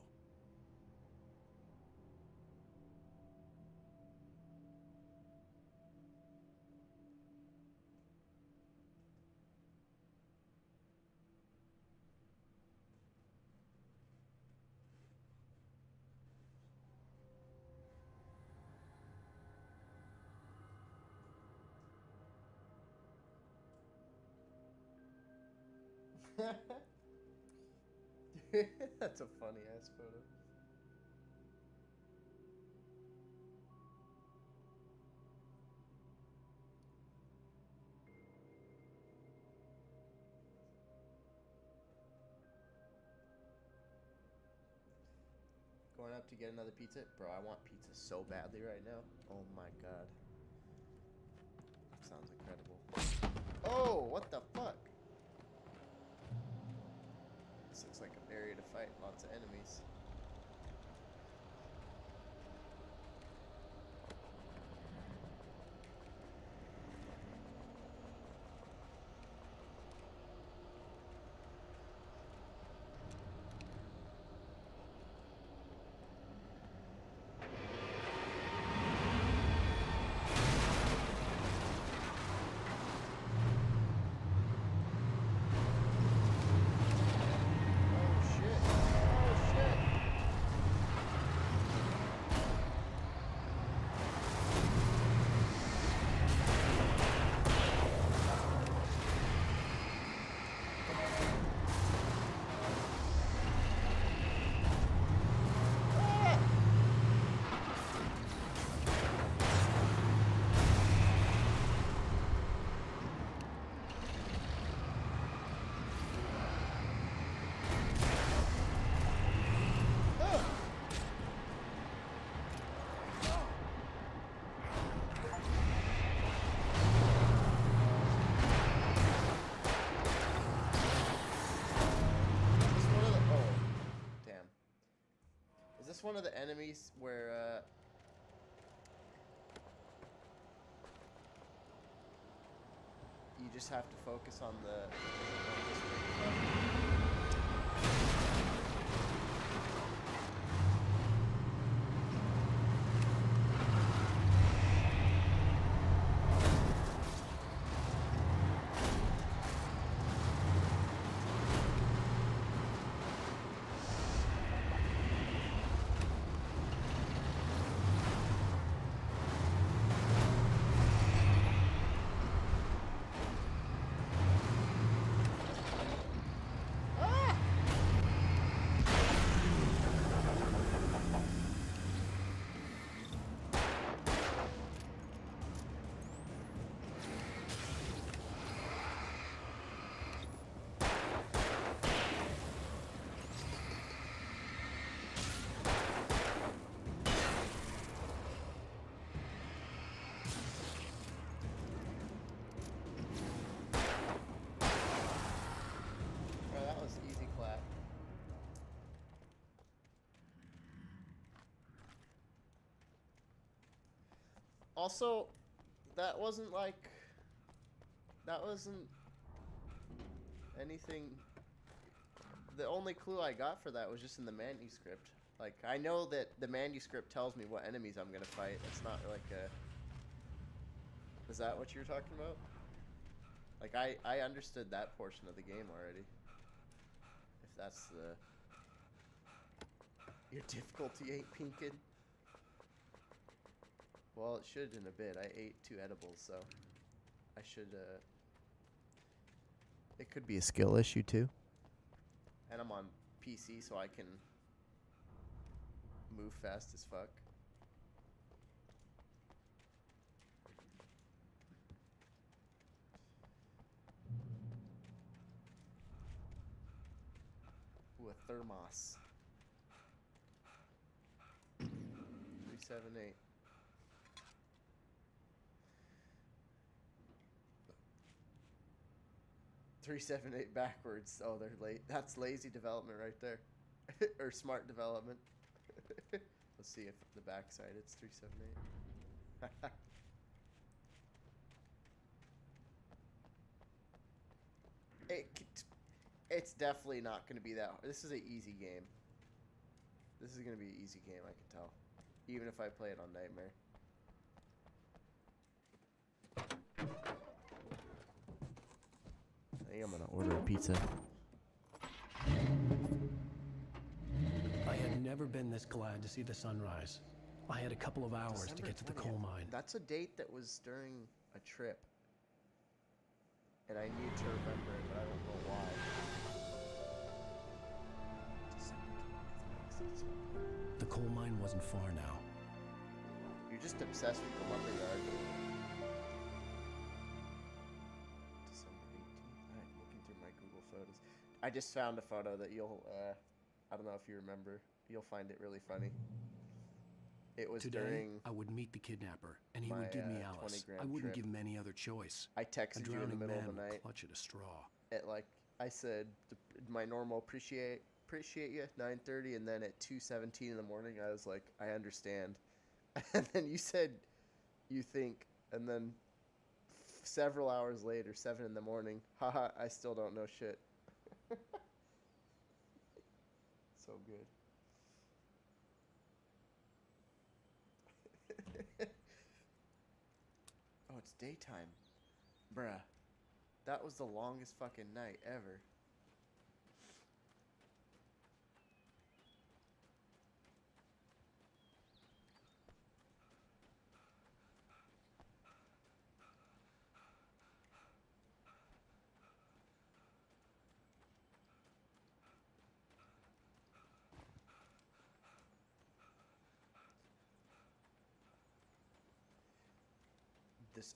That's a funny ass photo. Going up to get another pizza? Bro, I want pizza so badly right now. Oh my god. That sounds incredible. Oh, what the fuck? This looks like an area to fight. Lots of enemies. Is this one of the enemies where, you just have to focus on this Also, that wasn't anything. The only clue I got for that was just in the manuscript. Like, I know that the manuscript tells me what enemies I'm gonna fight. It's not like a... Is that what you're talking about? Like, I understood that portion of the game already. If that's the... Your difficulty 8, Pinkin? Well, it should in a bit. I ate 2 edibles, so I should, It could be a skill issue, too. And I'm on PC, so I can move fast as fuck. Ooh, a thermos. 378. 378 backwards. Oh, they're late. That's lazy development right there. Or smart development. Let's see if the backside it's 378. It's definitely not going to be that hard. This is an easy game. This is going to be an easy game, I can tell. Even if I play it on Nightmare. I think I'm going to order a pizza. I had never been this glad to see the sunrise. I had a couple of hours to get to the coal mine. That's a date that was during a trip. And I need to remember it, but I don't know why. The coal mine wasn't far now. You're just obsessed with the lumberyard. December 18th. Alright, looking through my Google photos. I just found a photo that you'll, I don't know if you remember. You'll find it really funny. It was Today, during I would meet the kidnapper, and he would give me Alice. I wouldn't give him any other choice. I texted you in the middle of the night. Clutch at a straw. At like I said, my normal appreciate you 9:30, and then at 2:17 in the morning, I was like, I understand. And then you said, you think, and then several hours later, 7 in the morning, haha, I still don't know shit. So good. Oh, it's daytime. Bruh. That was the longest fucking night ever.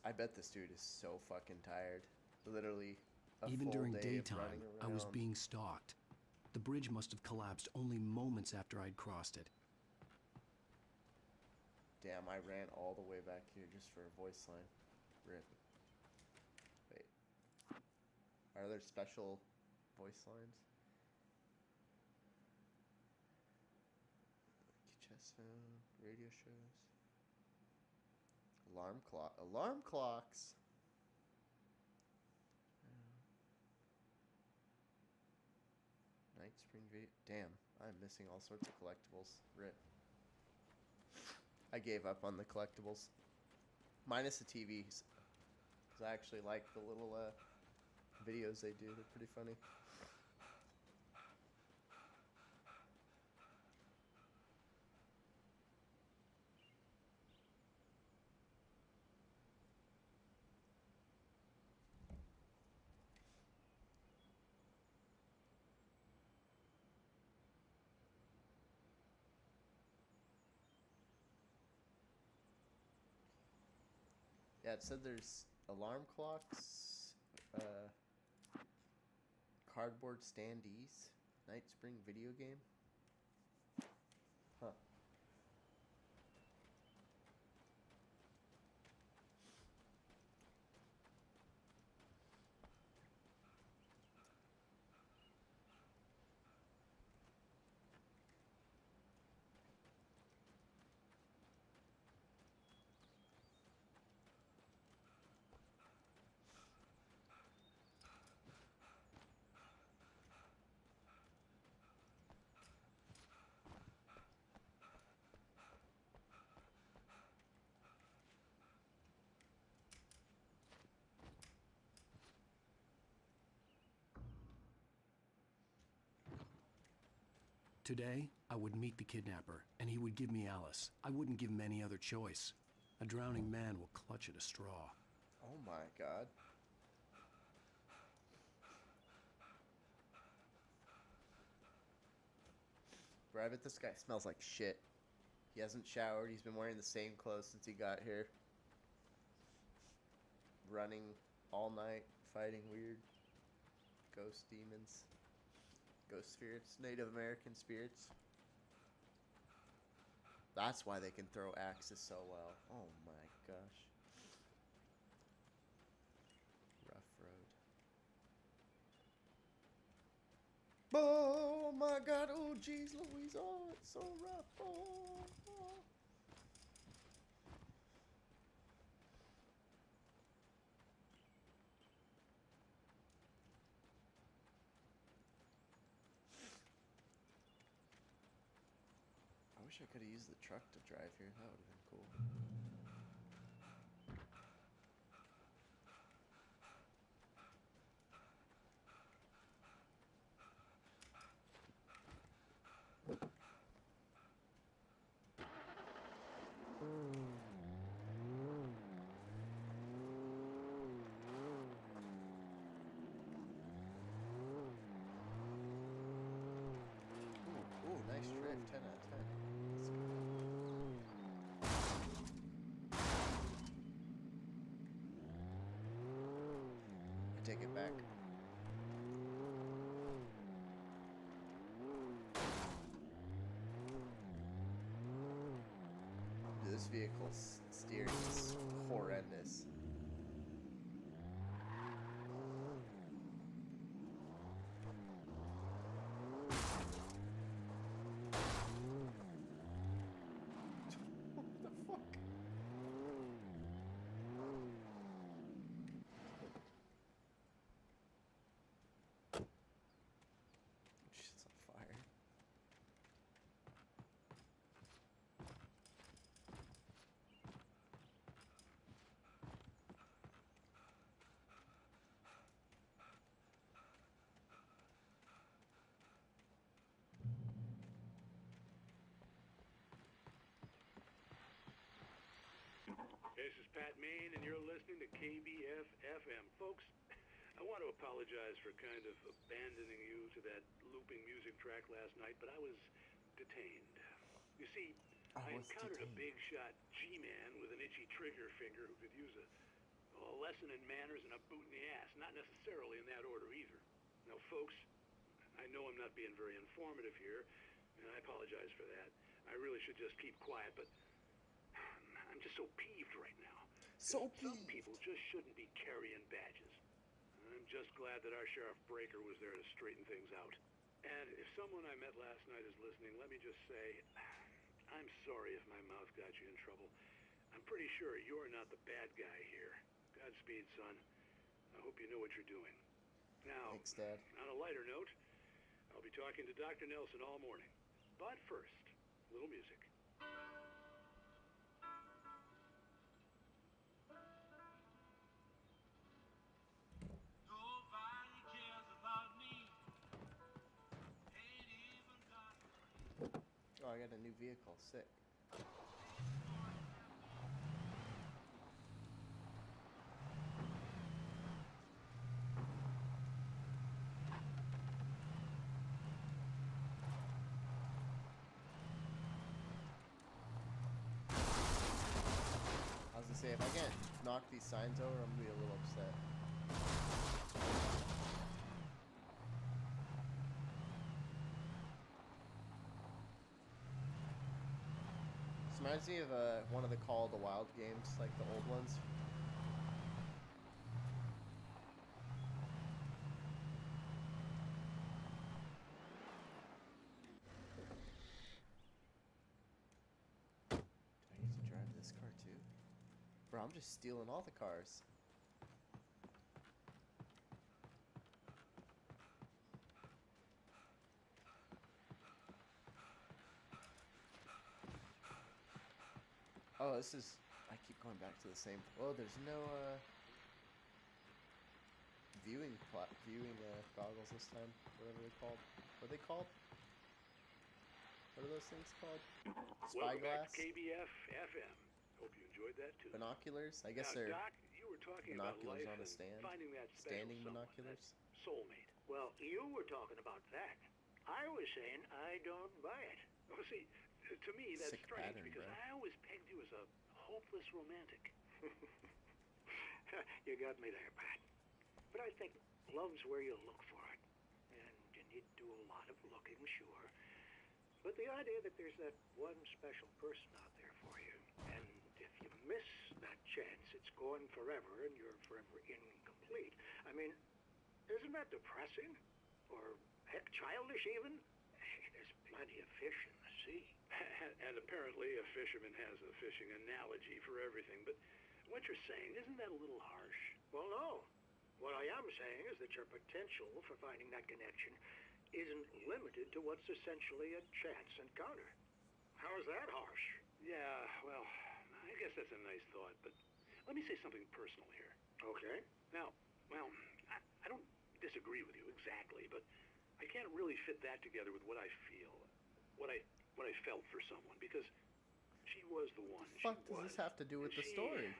I bet this dude is so fucking tired. Literally a Even full during day of daytime, running I was around. being stalked. The bridge must have collapsed only moments after I'd crossed it. Damn, I ran all the way back here just for a voice line. Rip. Wait. Are there special voice lines? Chest phone, radio shows. Alarm clock. Alarm clocks. Night Spring video. Damn, I'm missing all sorts of collectibles. Rip. I gave up on the collectibles. Minus the TVs. Because I actually like the little videos they do. They're pretty funny. Yeah, it said there's alarm clocks, cardboard standees, Night Spring video game. Huh. Today, I would meet the kidnapper, and he would give me Alice. I wouldn't give him any other choice. A drowning man will clutch at a straw. Oh my god. Bro, I bet this guy smells like shit. He hasn't showered. He's been wearing the same clothes since he got here. Running all night, fighting weird ghost demons. Ghost spirits, Native American spirits. That's why they can throw axes so well. Oh my gosh. Rough road. Oh my god, oh jeez Louise, oh it's so rough. Oh. I wish I could have used the truck to drive here, that would have been cool. Ooh, nice drift, 10 out of 10. Let's go. I take it back. Dude, this vehicle's steering is horrendous. What the fuck? Shit's on fire. This is Pat Main, and you're listening to KBF FM. Folks, I want to apologize for kind of abandoning you to that looping music track last night, but I was detained. You see, I encountered a big shot G-man with an itchy trigger finger who could use a lesson in manners and a boot in the ass. Not necessarily in that order either. Now, folks, I know I'm not being very informative here, and I apologize for that. I really should just keep quiet, but I'm just so peeved right now. So peeved. Some people just shouldn't be carrying badges. I'm just glad that our Sheriff Breaker was there to straighten things out. And if someone I met last night is listening, let me just say, I'm sorry if my mouth got you in trouble. I'm pretty sure you're not the bad guy here. Godspeed, son. I hope you know what you're doing. Now, thanks, Dad. On a lighter note, I'll be talking to Dr. Nelson all morning. But first, a little music. Oh, I got a new vehicle. Sick. I was gonna say, if I can't knock these signs over, I'm gonna be a little upset. This reminds me of one of the Call of the Wild games, like the old ones. Do I need to drive this car too? Bro, I'm just stealing all the cars. Oh, this is... I keep going back to the same... Oh, there's no, viewing goggles this time. Whatever they're called. What are they called? What are those things called? Spyglass? KBF FM. Hope you enjoyed that too. Binoculars? I guess now, they're Doc, you were talking binoculars about life on a stand. Finding that Standing someone, binoculars. that soulmate. Well, you were talking about that. I was saying I don't buy it. Oh, see, to me that's Sick strange pattern, because bro. I always pegged you as a hopeless romantic. You got me there, Pat. But I think love's where you look for it. And you need to do a lot of looking, sure. But the idea that there's that one special person out there for you, and if you miss that chance, it's gone forever and you're forever incomplete. I mean, isn't that depressing? Or Heck, childish even? There's plenty of fish in the sea. And apparently a fisherman has a fishing analogy for everything, but what you're saying, isn't that a little harsh? Well, no. What I am saying is that your potential for finding that connection isn't limited to what's essentially a chance encounter. How is that harsh? Yeah, well, I guess that's a nice thought, but let me say something personal here. Okay. Now, well, I don't disagree with you exactly, but I can't really fit that together with what I feel, what I felt for someone, because she was the one. What the fuck does this have to do with the story?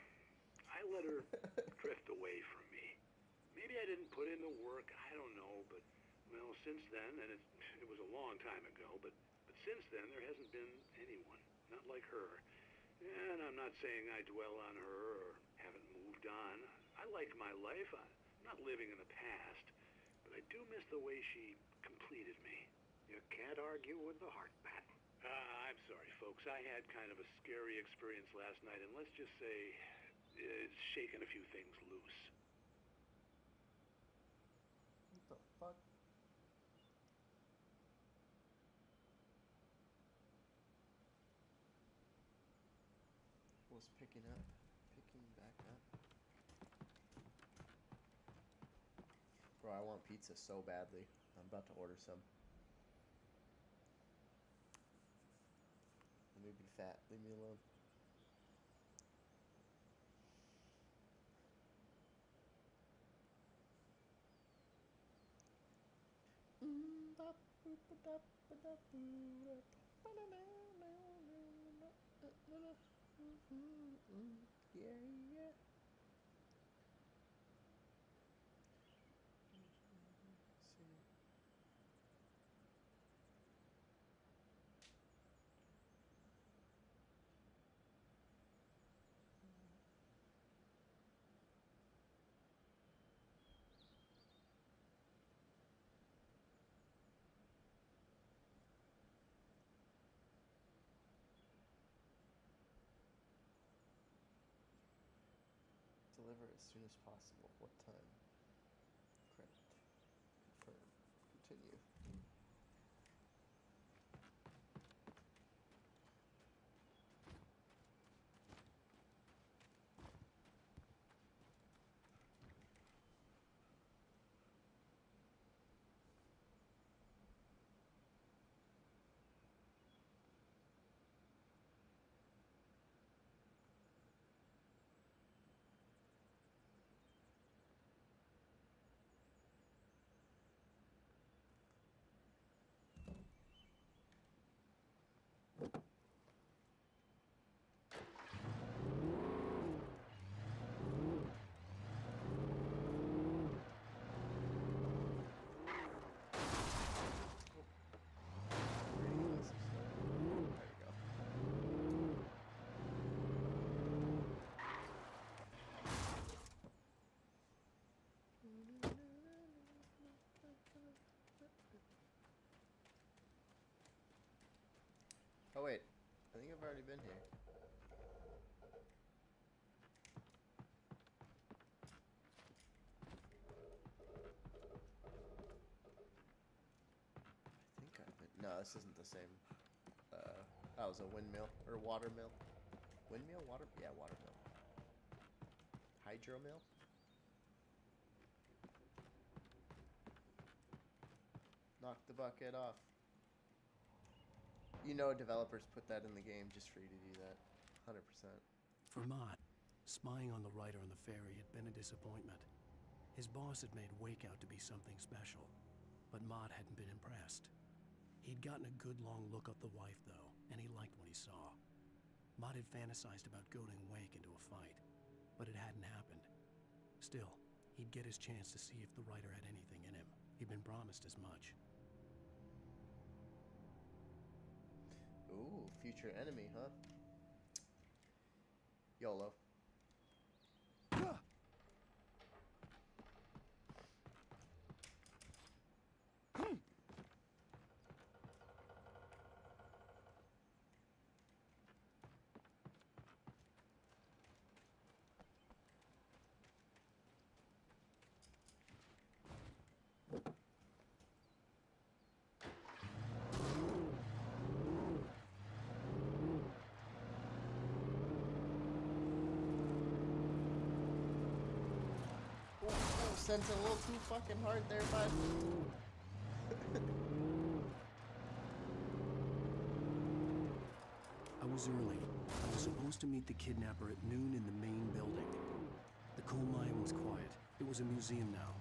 I let her drift away from me. Maybe I didn't put in the work, I don't know, but, well, since then, and it was a long time ago, but since then there hasn't been anyone, not like her. And I'm not saying I dwell on her or haven't moved on. I like my life. I'm not living in the past, but I do miss the way she completed me. You can't argue with the heart, Pat. I'm sorry, folks. I had kind of a scary experience last night, and let's just say it's shaken a few things loose. What the fuck? Was picking back up. Bro, I want pizza so badly. I'm about to order some. Let me be fat. Leave me alone. Yeah, yeah. Deliver as soon as possible. What time? Credit. Confirm. Continue. Oh wait, I think I've already been here. I think I've been. No, this isn't the same. That was a windmill or water mill. Windmill, water. Yeah, water mill. Hydro mill. Knock the bucket off. You know developers put that in the game just for you to do that. 100%. For Mott, spying on the writer on the ferry had been a disappointment. His boss had made Wake out to be something special, but Mott hadn't been impressed. He'd gotten a good long look at the wife, though, and he liked what he saw. Mott had fantasized about goading Wake into a fight, but it hadn't happened. Still, he'd get his chance to see if the writer had anything in him. He'd been promised as much. Ooh, future enemy, huh? YOLO. sent it a little too fucking hard there, bud. I was early. I was supposed to meet the kidnapper at noon in the main building. The coal mine was quiet. It was a museum now.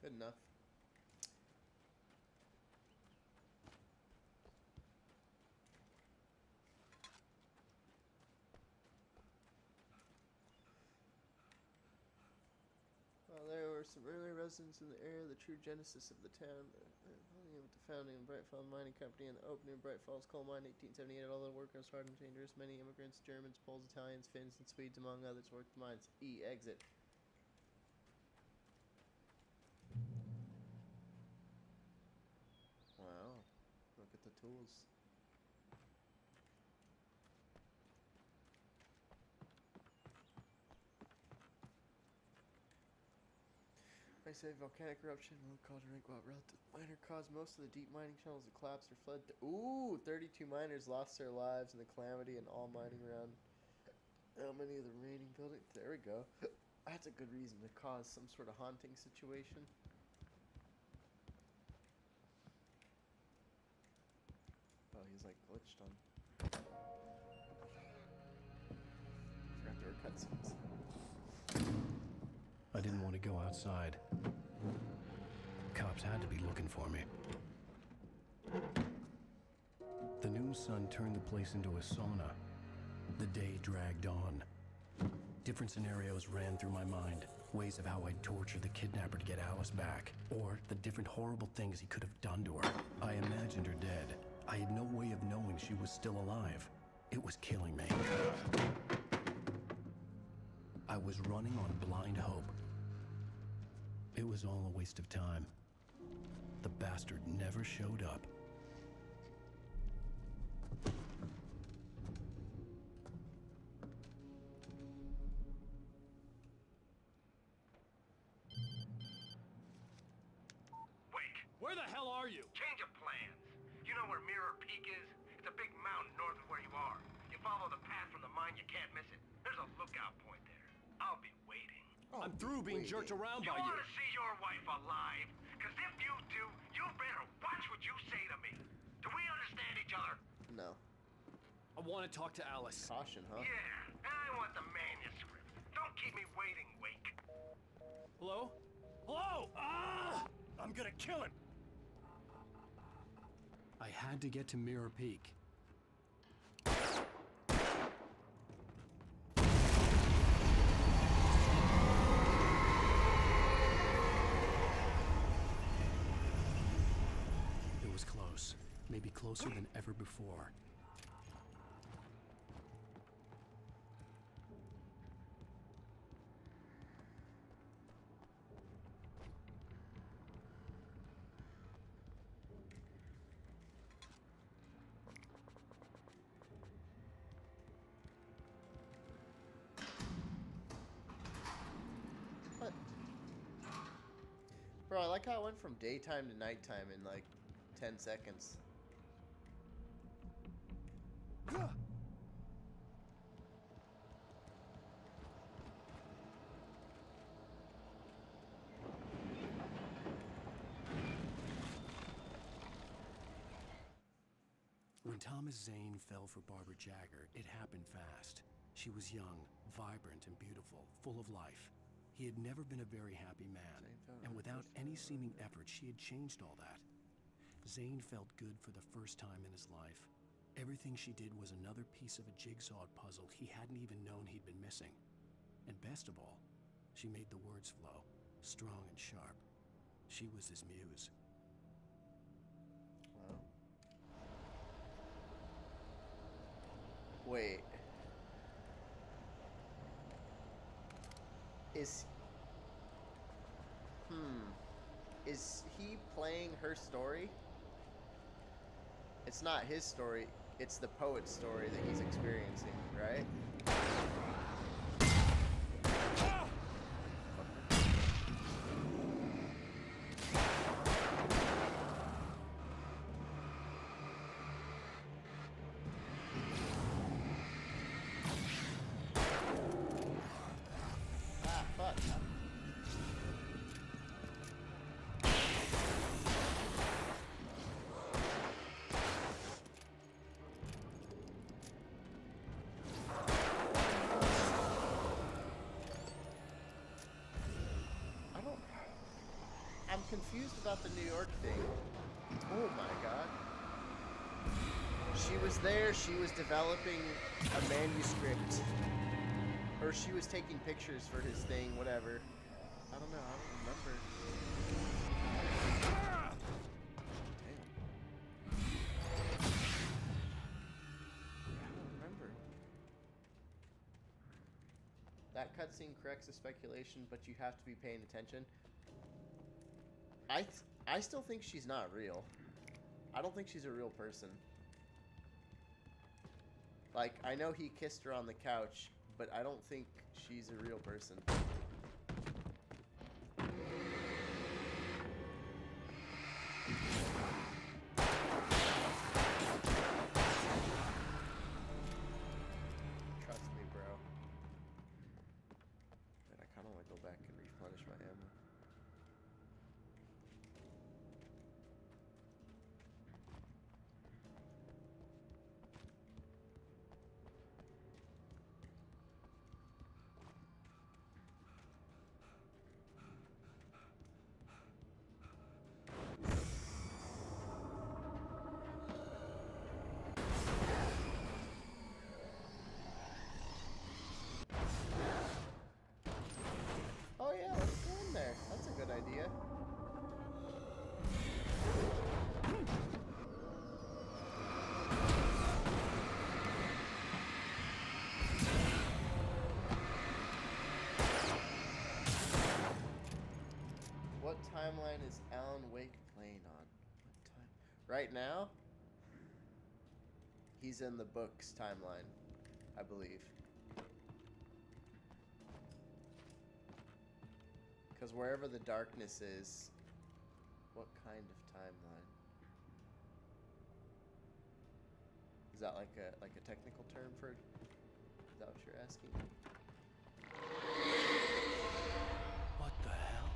Good enough. Well, there were some early residents in the area. The true genesis of the town, with the founding of Bright Falls Mining Company and the opening of Bright Falls Coal Mine in 1878. Although the work was hard and dangerous, many immigrants, Germans, Poles, Italians, Finns, and Swedes, among others, worked the mines. E. Exit. Wow. Look at the tools. I say volcanic eruption, low cauldron rank while relative minor caused most of the deep mining channels to collapse or flood. Ooh, 32 miners lost their lives in the calamity and all mining around. How many of the remaining buildings? There we go. That's a good reason to cause some sort of haunting situation. Oh, he's like glitched on. Forgot there were cutscenes. I didn't want to go outside. Cops had to be looking for me. The noon sun turned the place into a sauna. The day dragged on. Different scenarios ran through my mind. Ways of how I'd torture the kidnapper to get Alice back. Or the different horrible things he could have done to her. I imagined her dead. I had no way of knowing she was still alive. It was killing me. I was running on blind hope. It was all a waste of time. The bastard never showed up. Wait. Where the hell are you? Change of plans. You know where Mirror Peak is? It's a big mountain north of where you are. You follow the path from the mine, you can't miss it. There's a lookout point there. I'll be waiting. I'm through being jerked around by You you. want to see your wife alive? Because if you do, you better watch what you say to me. Do we understand each other? No. I want to talk to Alice. Caution, huh? Yeah, and I want the manuscript. Don't keep me waiting, Wake. Hello? Hello! Ah! I'm gonna kill him! I had to get to Mirror Peak. It was close. Maybe closer than ever before. What? Bro, I like how it went from daytime to nighttime in like 10 seconds. When Thomas Zane fell for Barbara Jagger, it happened fast. She was young, vibrant, and beautiful, full of life. He had never been a very happy man, and without any seeming effort, she had changed all that. Zane felt good for the first time in his life. Everything she did was another piece of a jigsaw puzzle he hadn't even known he'd been missing. And best of all, she made the words flow, strong and sharp. She was his muse. Wow. Wait. Is he playing her story? It's not his story, it's the poet's story that he's experiencing, right? Ah, fuck. I'm confused about the New York thing. Oh my god. She was there, she was developing a manuscript. Or she was taking pictures for his thing, whatever. I don't know, I don't remember. I don't remember. That cutscene corrects the speculation, but you have to be paying attention. I still think she's not real. I don't think she's a real person. Like, I know he kissed her on the couch, but I don't think she's a real person. Trust me, bro. But I kind of want to go back and replenish my ammo. Oh yeah, let's go in there. That's a good idea. What timeline is Alan Wake playing on? What time? Right now? He's in the book's timeline, I believe. Because wherever the darkness is, what kind of timeline? Is that like a technical term for? Is that what you're asking? What the hell?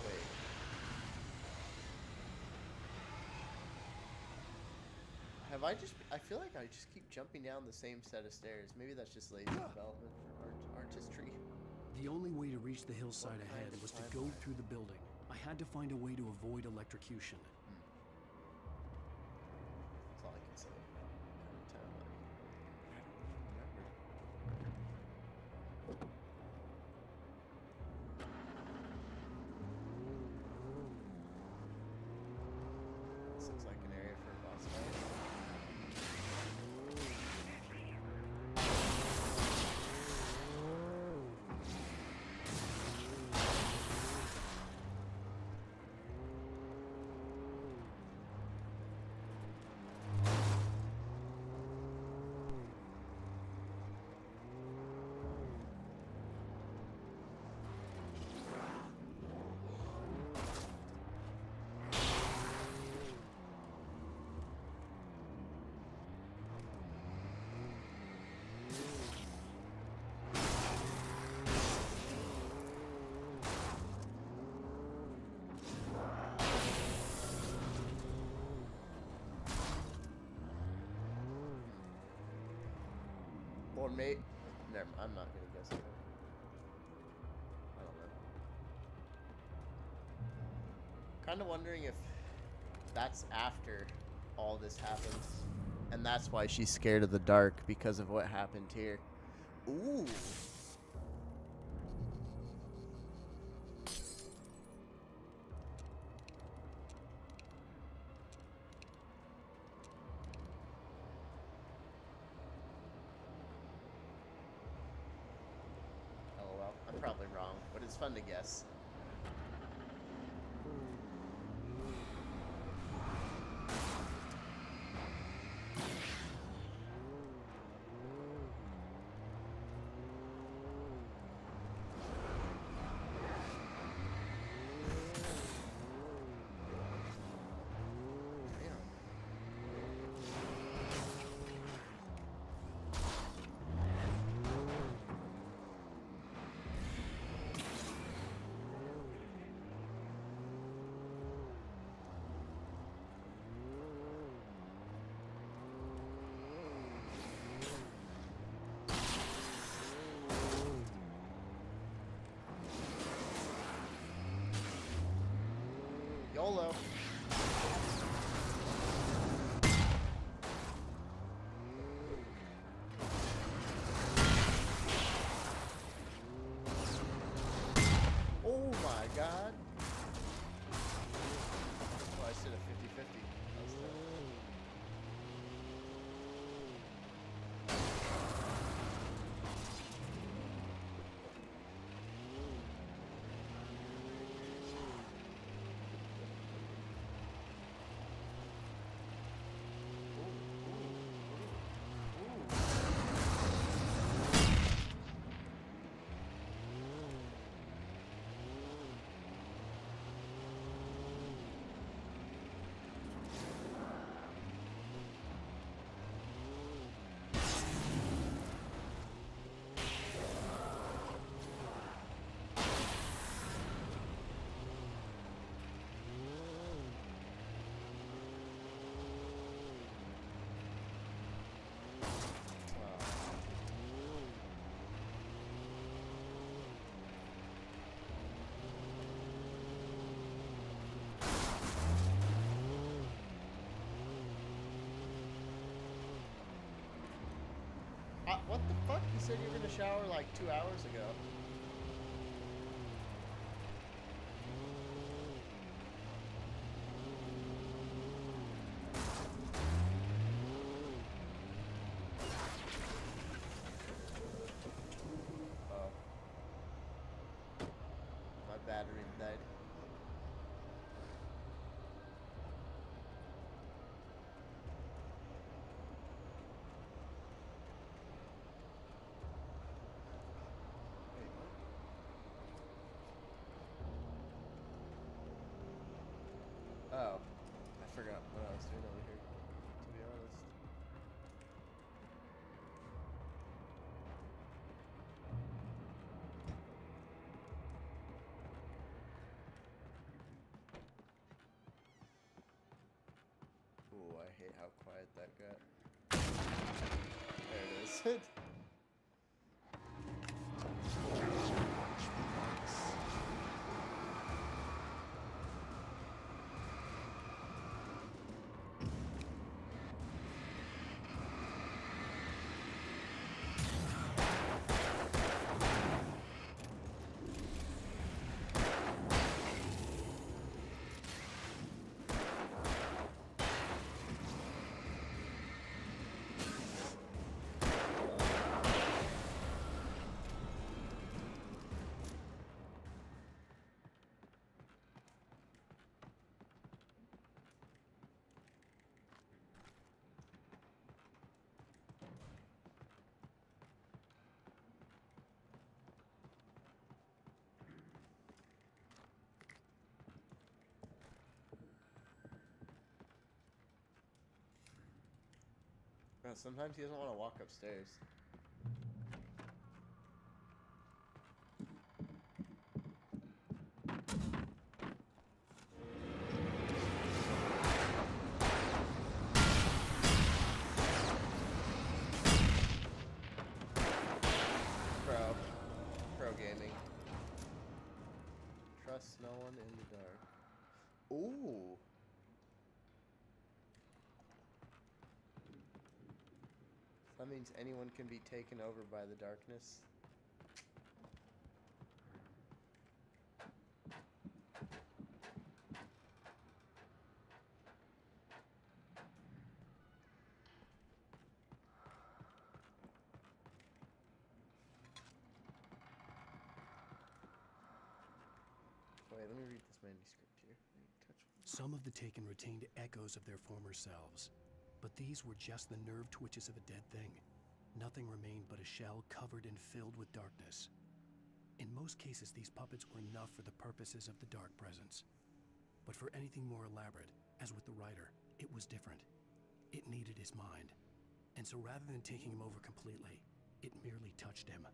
Wait. Have I just... I feel like I just keep jumping down the same set of stairs. Maybe that's just lazy development for artistry. The only way to reach the hillside ahead was to go through the building. I had to find a way to avoid electrocution. That's all I can say. Timeline. I don't remember. This looks like an area for a boss fight. may... Never, I'm not gonna guess it. I don't know. Kind of wondering if that's after all this happens. And that's why she's scared of the dark, because of what happened here. Ooh. LOL. I'm probably wrong, but it's fun to guess. YOLO. Oh my god. Oh, I said a 50-50. That's tough. What the fuck? You said you were gonna shower like 2 hours ago. Oh. My battery died. Oh, I forgot what I was doing over here, to be honest. Ooh, I hate how quiet that got. There it is. Sometimes he doesn't want to walk upstairs. Trust no one in the dark. Ooh. That means anyone can be taken over by the darkness. Wait, let me read this manuscript here. Some of the Taken retained echoes of their former selves, but these were just the nerve twitches of a dead thing. Nothing remained but a shell covered and filled with darkness. In most cases, these puppets were enough for the purposes of the Dark Presence. But for anything more elaborate, as with the writer, it was different. It needed his mind. And so rather than taking him over completely, it merely touched him.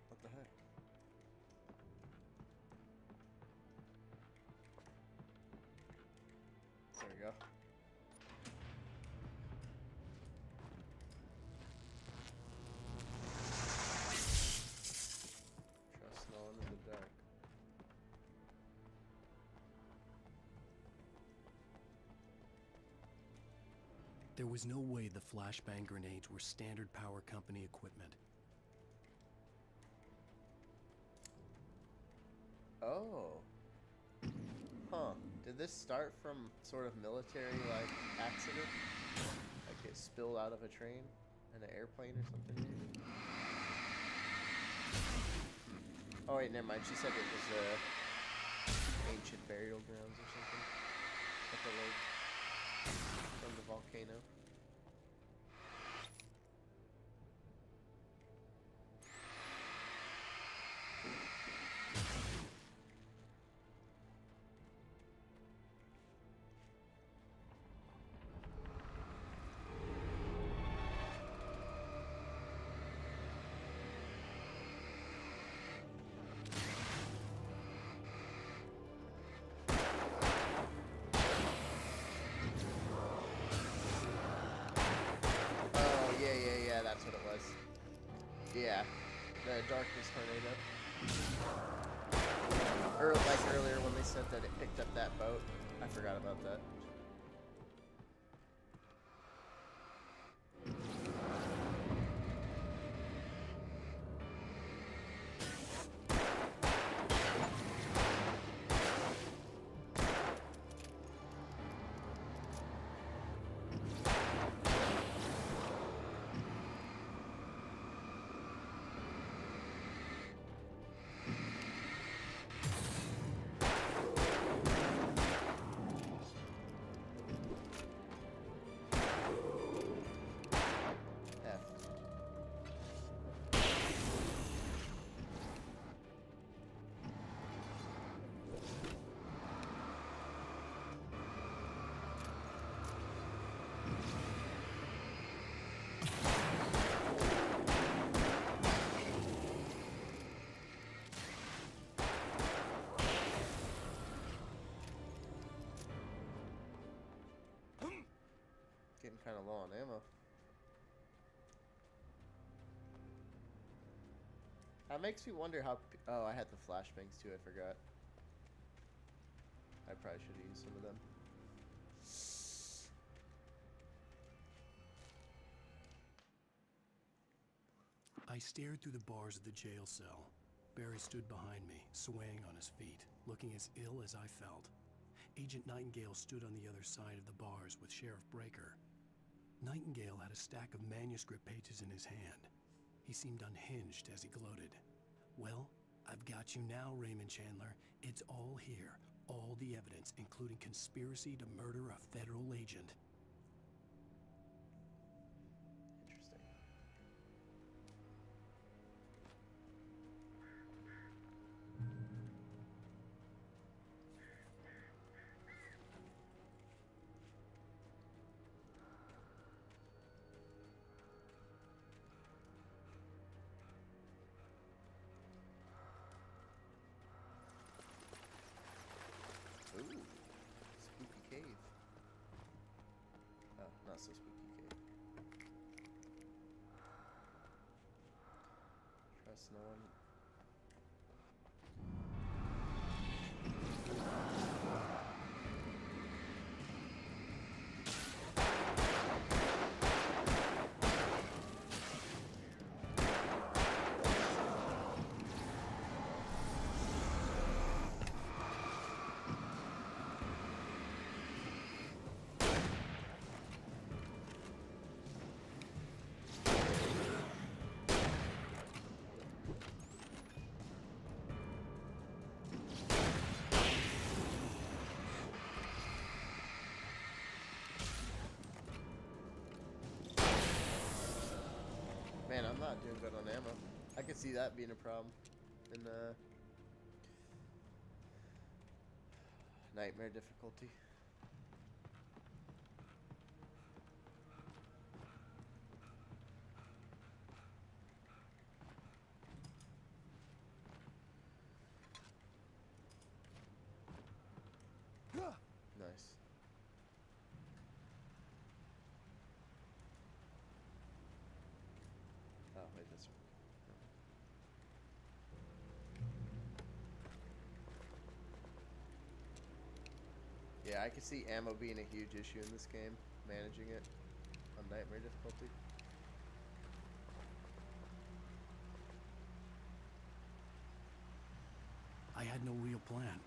What the heck? There we go. Trust no one in the dark. There was no way the flashbang grenades were standard power company equipment. Oh. Huh. Did this start from sort of military-like accident? Like it spilled out of a train? In an airplane or something maybe? Oh wait, never mind. She said it was ancient burial grounds or something. At the lake. From the volcano. That's what it was. Yeah, the darkness tornado. Like earlier when they said that it picked up that boat, I forgot about that. Getting kind of low on ammo. That makes me wonder how... Oh, I had the flashbangs too, I forgot. I probably should have used some of them. I stared through the bars of the jail cell. Barry stood behind me, swaying on his feet, looking as ill as I felt. Agent Nightingale stood on the other side of the bars with Sheriff Breaker. Nightingale had a stack of manuscript pages in his hand. He seemed unhinged as he gloated. Well, I've got you now, Raymond Chandler. It's all here. All the evidence, including conspiracy to murder a federal agent. Interesting. so spooky, Kate. Trust no one. Man, I'm not doing good on ammo. I could see that being a problem in nightmare difficulty. Nice. Oh, wait, this one. Yeah, I can see ammo being a huge issue in this game, managing it on nightmare difficulty. I had no real plan.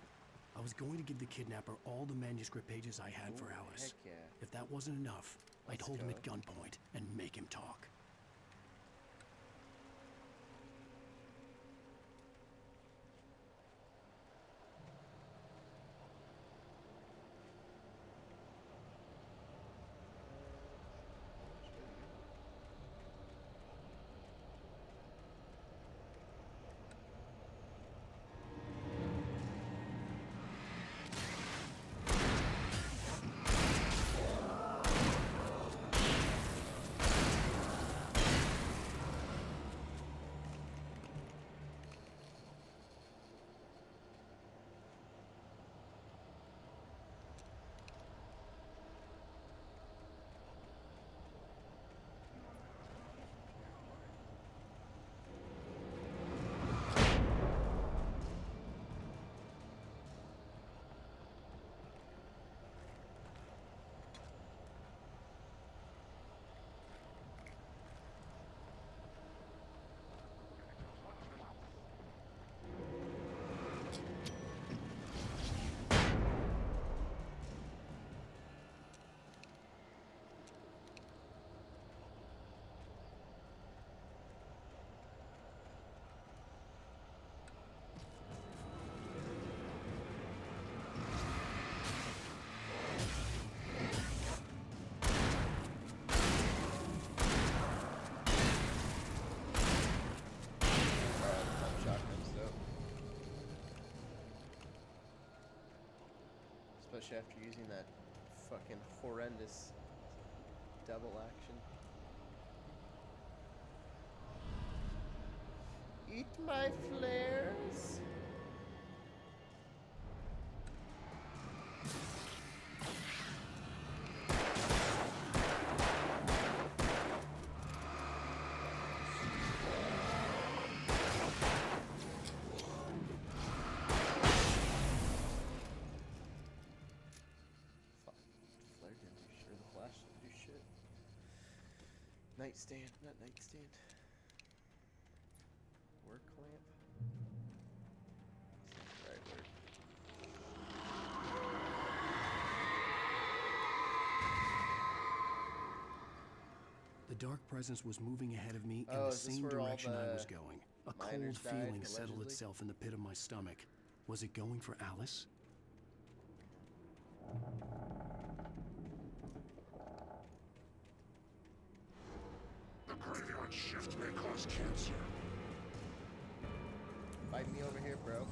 I was going to give the kidnapper all the manuscript pages I had for Alice. Heck yeah. If that wasn't enough, I'd hold him at gunpoint and make him talk. Especially after using that fucking horrendous double action. Eat my flares! Nightstand, not nightstand. Work lamp. That's the right word. The dark presence was moving ahead of me in the same direction I was going. A cold feeling settled itself in the pit of my stomach. Was it going for Alice? The graveyard shift may cause cancer. Fight me over here, bro.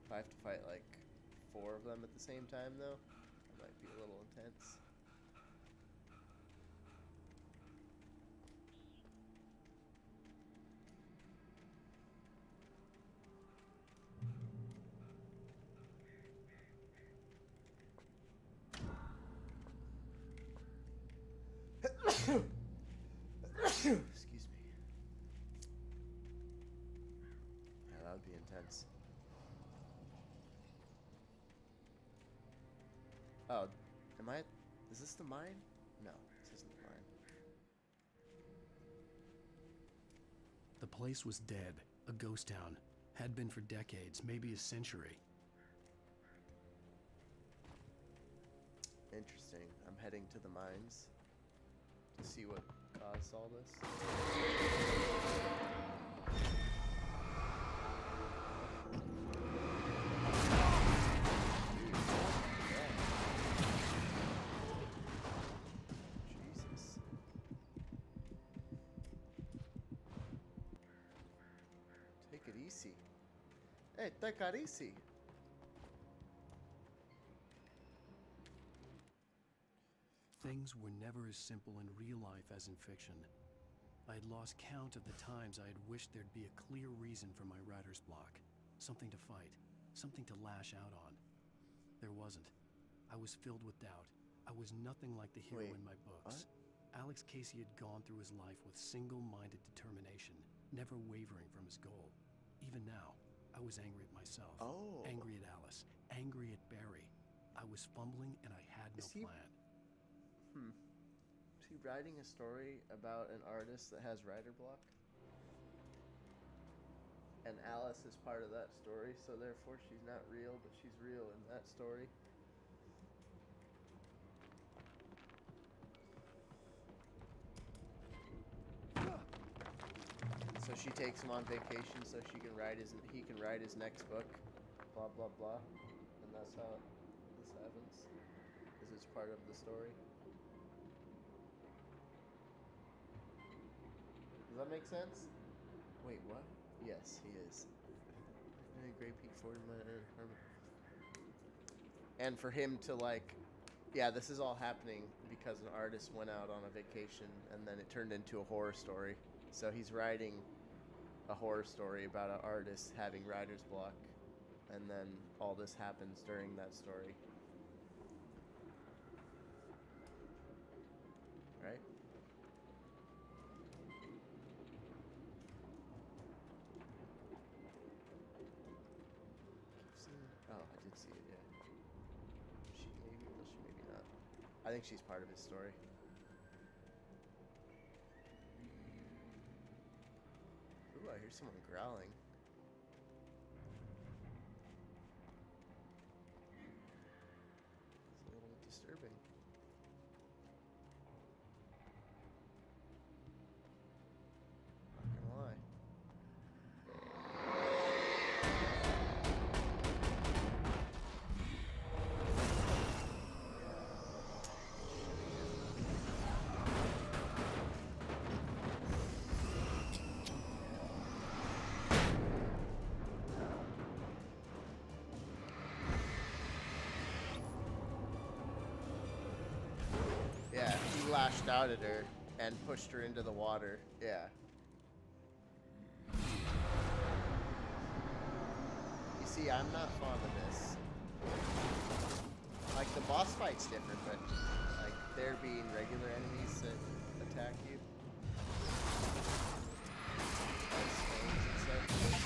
If I have to fight like 4 of them at the same time, though, I'm might be a little intense. Excuse me. Yeah, that would be intense. Oh, am I? Is this the mine? No, this isn't the mine. The place was dead, a ghost town. Had been for decades, maybe a century. Interesting. I'm heading to the mines to see what caused all this. Jesus. Take it easy. Hey, take it easy. Things were never as simple in real life as in fiction. I had lost count of the times I had wished there'd be a clear reason for my writer's block. Something to fight, something to lash out on. There wasn't. I was filled with doubt. I was nothing like the hero in my books. What? Alex Casey had gone through his life with single-minded determination, never wavering from his goal. Even now, I was angry at myself, angry at Alice, angry at Barry. I was fumbling and I had no plan. Is he writing a story about an artist that has writer block? And Alice is part of that story, so therefore she's not real, but she's real in that story. So she takes him on vacation so he can write his next book. Blah blah blah. And that's how this happens. Because it's part of the story. Does that make sense? Wait, what? Yes, he is. Great Peak 40 minute. And for him to yeah, this is all happening because an artist went out on a vacation and then it turned into a horror story. So he's writing a horror story about an artist having writer's block, and then all this happens during that story. Right? Oh, I did see it, yeah. She maybe not. I think she's part of his story. Ooh, I hear someone growling. It's a little disturbing. Not gonna lie. Yeah, he lashed out at her and pushed her into the water. Yeah. You see, I'm not fond of this. Like, the boss fight's different, but, like, there being regular enemies that attack you. Like stones and such.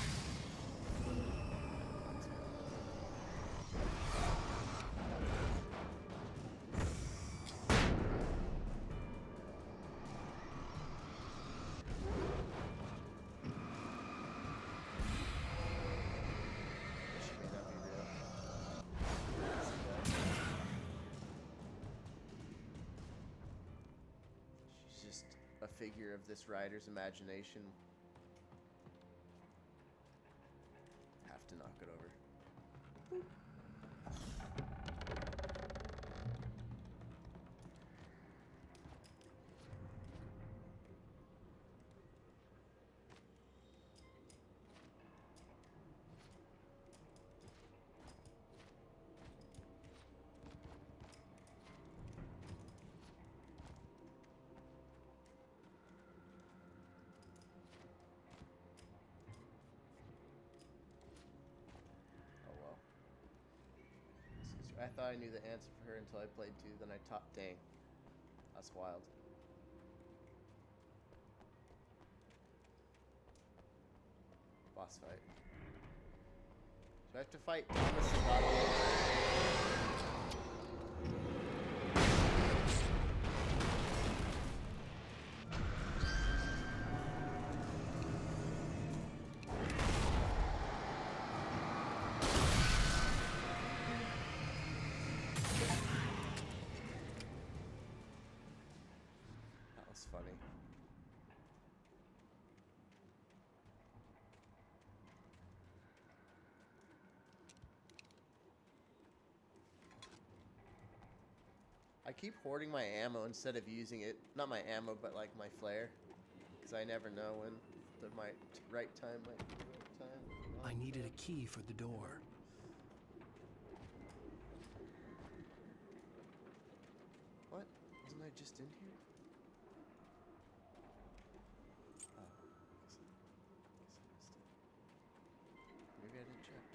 A figure of this writer's imagination. Have to knock it over. thought I knew the answer for her until I played 2, then I taught. Dang. That's wild. Boss fight. Do I have to fight Thomas Sabato? That was funny. I keep hoarding my ammo instead of using it. Not my ammo, but like my flare. Because I never know when the right time might be the right time. I needed a key for the door. What? Wasn't I just in here? Oh. Guess I missed it. Maybe I didn't check.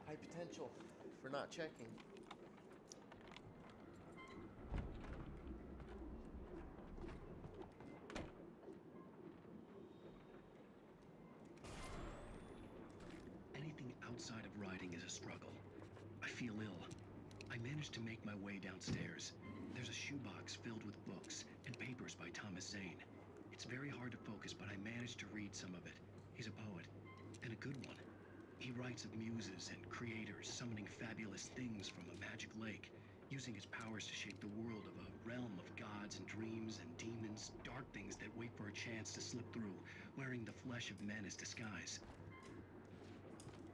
High potential for not checking. Anything outside of riding is a struggle. I feel ill. I managed to make my way downstairs. There's a shoebox filled with books and papers by Thomas Zane. It's very hard to focus, but I managed to read some of it. He's a poet, and a good one. He writes of muses and creators summoning fabulous things from a magic lake, using his powers to shape the world of a realm of gods and dreams and demons, dark things that wait for a chance to slip through, wearing the flesh of men as disguise.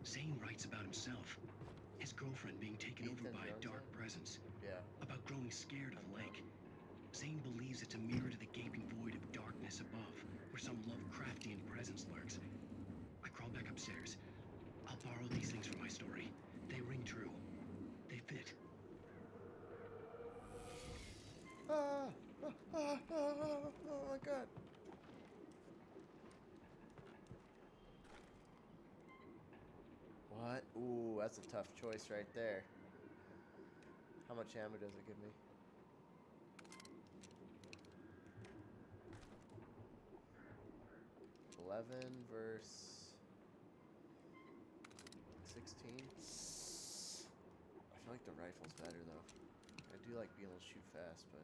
Zane writes about himself, his girlfriend being taken over by a dark presence, about growing scared of the lake. Zane believes it's a mirror to the gaping void of darkness above, where some Lovecraftian presence lurks. I crawl back upstairs. I'll borrow these things for my story. They ring true. They fit. Oh my god. What? Ooh, that's a tough choice right there. How much ammo does it give me? $11 versus 16. I feel like the rifle's better though. I do like being able to shoot fast, but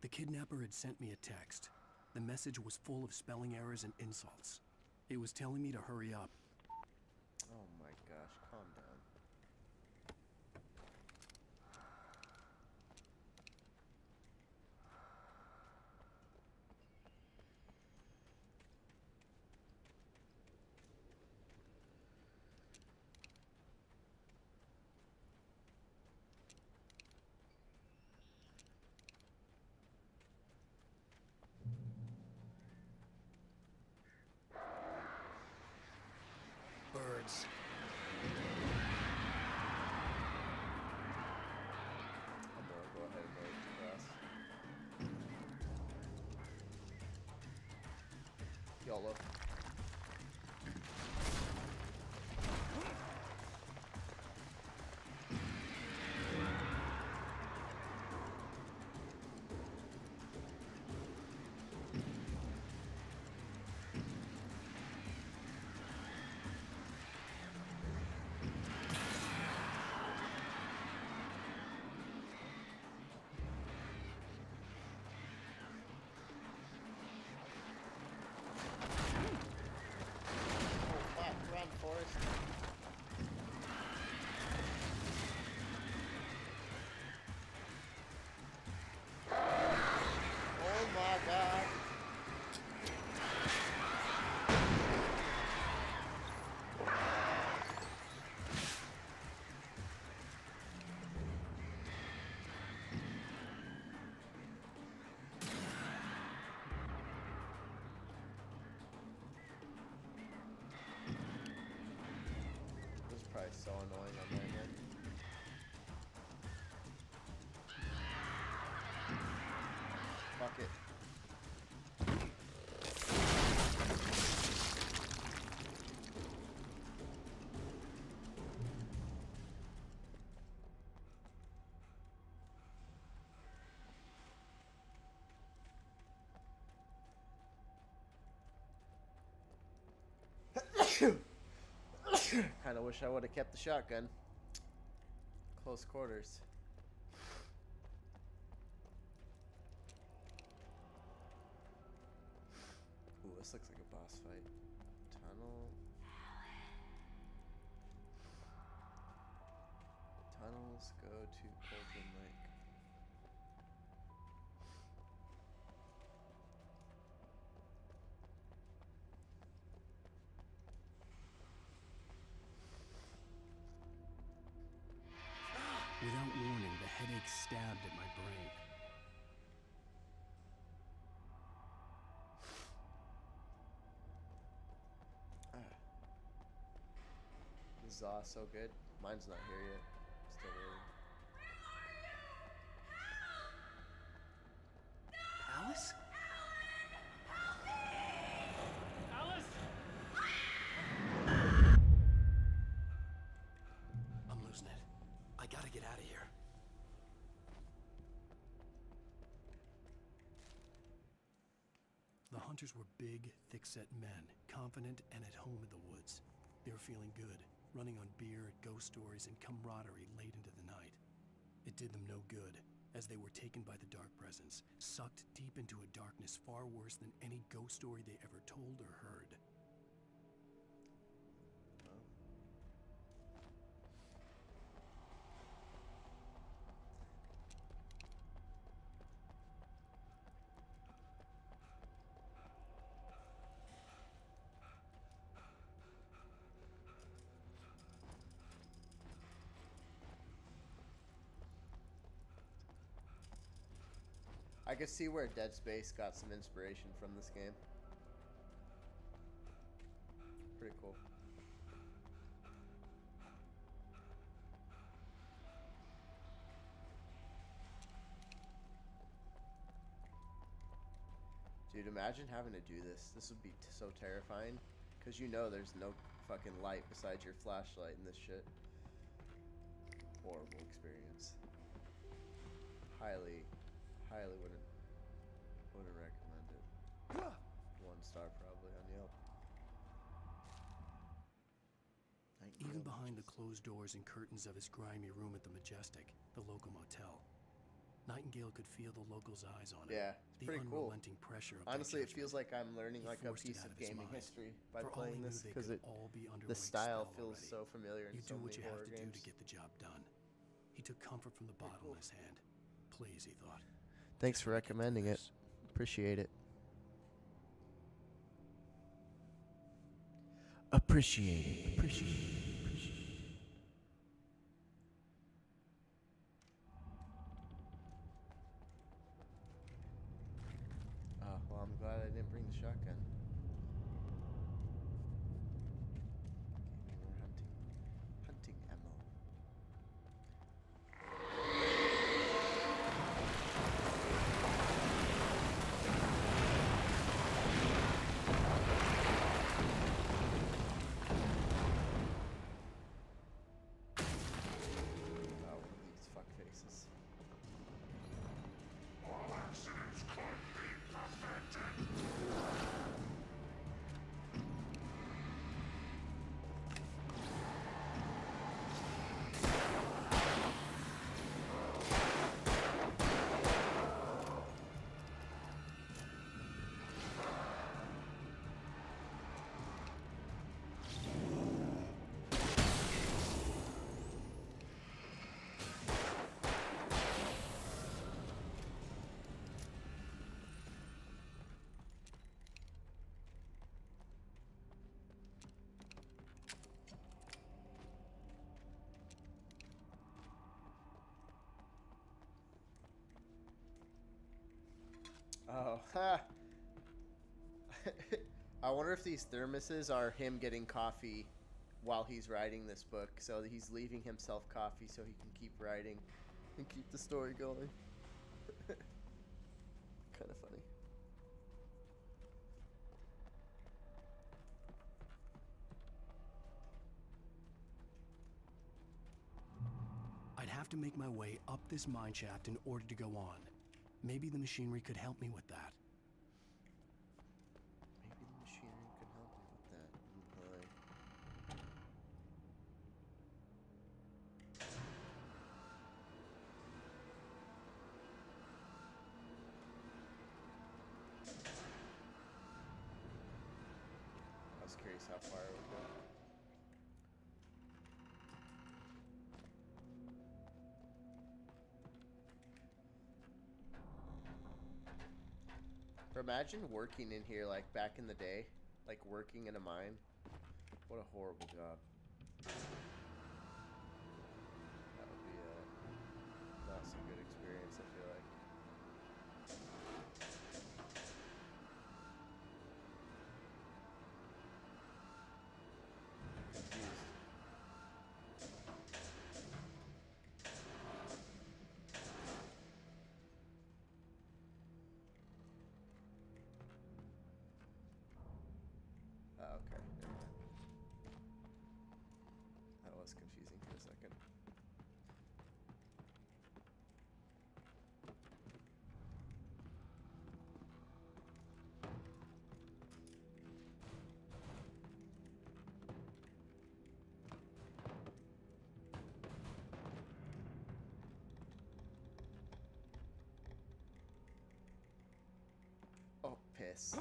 The kidnapper had sent me a text. The message was full of spelling errors and insults. It was telling me to hurry up. oh my gosh, calm down. Birds. I'm gonna go ahead and wait to cross. YOLO. Kind of wish I would have kept the shotgun. Close quarters. Ooh, this looks like a boss fight. Tunnel. Tunnels go to Cauldron Lake. Without warning, the headache stabbed at my brain. This is so good. Mine's not here yet. Still waiting. Alice? Alice! I'm losing it. I gotta get out of here. The hunters were big, thick-set men, confident and at home in the woods. They were feeling good, running on beer, ghost stories, and camaraderie late into the night. It did them no good, as they were taken by the dark presence, sucked deep into a darkness far worse than any ghost story they ever told or heard. I can see where Dead Space got some inspiration from this game. Pretty cool. Dude, imagine having to do this. This would be so terrifying. Because you know there's no fucking light besides your flashlight in this shit. Horrible experience. Highly wouldn't recommend it. 1 star probably on Yelp. Even behind the closed doors and curtains of his grimy room at the Majestic, the local motel, Nightingale could feel the locals' eyes on him. Yeah, it's pretty cool. Unrelenting pressure of Honestly, their it feels like I'm learning He like a forced it piece out of of his gaming mind. history by For all he playing knew, this they because could all be under the Wake's style spell feels already. so familiar in You so do what many you have horror to do games. to get the job done. He took comfort from the bottle in his hand. Please, he thought. Thanks for recommending it. Appreciate it. Appreciate it. Appreciate it. Oh, well, I'm glad I didn't bring the shotgun. Gave me more hunting ammo. Oh, one of these fuck faces. All accidents could be prevented. Oh, ha! I wonder if these thermoses are him getting coffee while he's writing this book. So he's leaving himself coffee so he can keep writing and keep the story going. Kind of funny. I'd have to make my way up this mine shaft in order to go on. Maybe the machinery could help me with that. Maybe the machinery could help me with that. Oh boy. just curious how far it would go. But imagine working in here like back in the day, like working in a mine. What a horrible job. That would be a not so good experience, I feel like. Confused. Oh, okay. Never mind. That was confusing for a second. Oh, piss.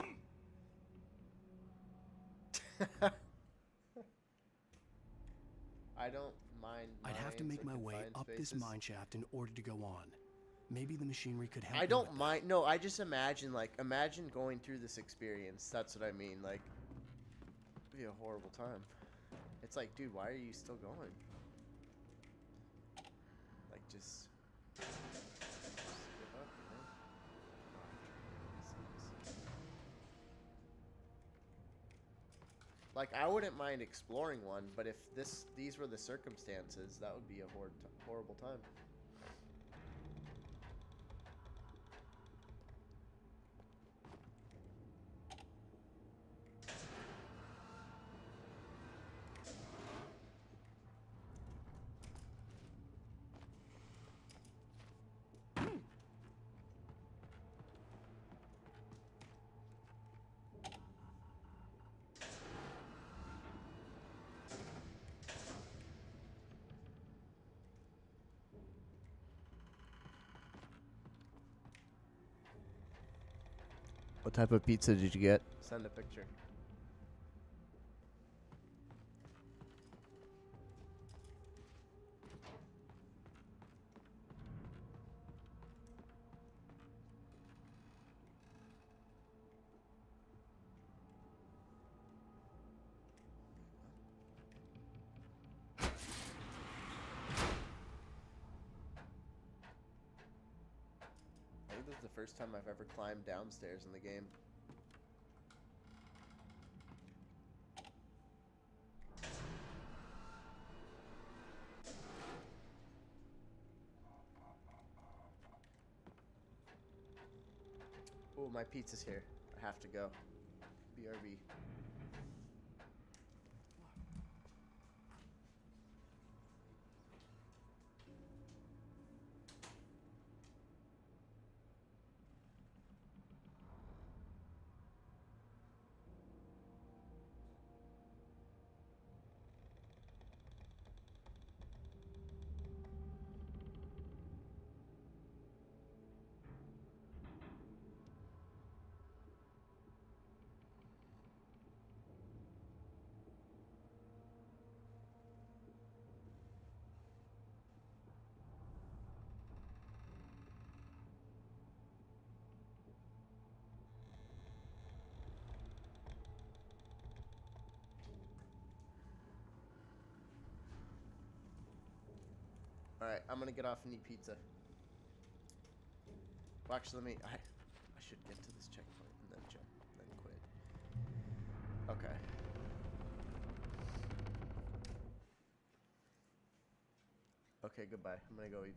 I don't mind I'd have to mines make or my way confined up this spaces. mine shaft in order to go on. Maybe the machinery could help I me don't with mind. No, I just imagine, like, imagine going through this experience. That's what I mean. Like, it'd be a horrible time. It's like, dude, why are you still going? Like, just give up, you know? Oh, I have to read these. Like, I wouldn't mind exploring one, but if these were the circumstances, that would be a horrible time. What type of pizza did you get? Send a picture. I think this is the first time I've ever climbed downstairs in the game. Oh, my pizza's here. I have to go. BRB. Alright, I'm gonna get off and eat pizza. Well, actually, I should get to this checkpoint and then jump, then quit. Okay. Okay, goodbye. I'm gonna go eat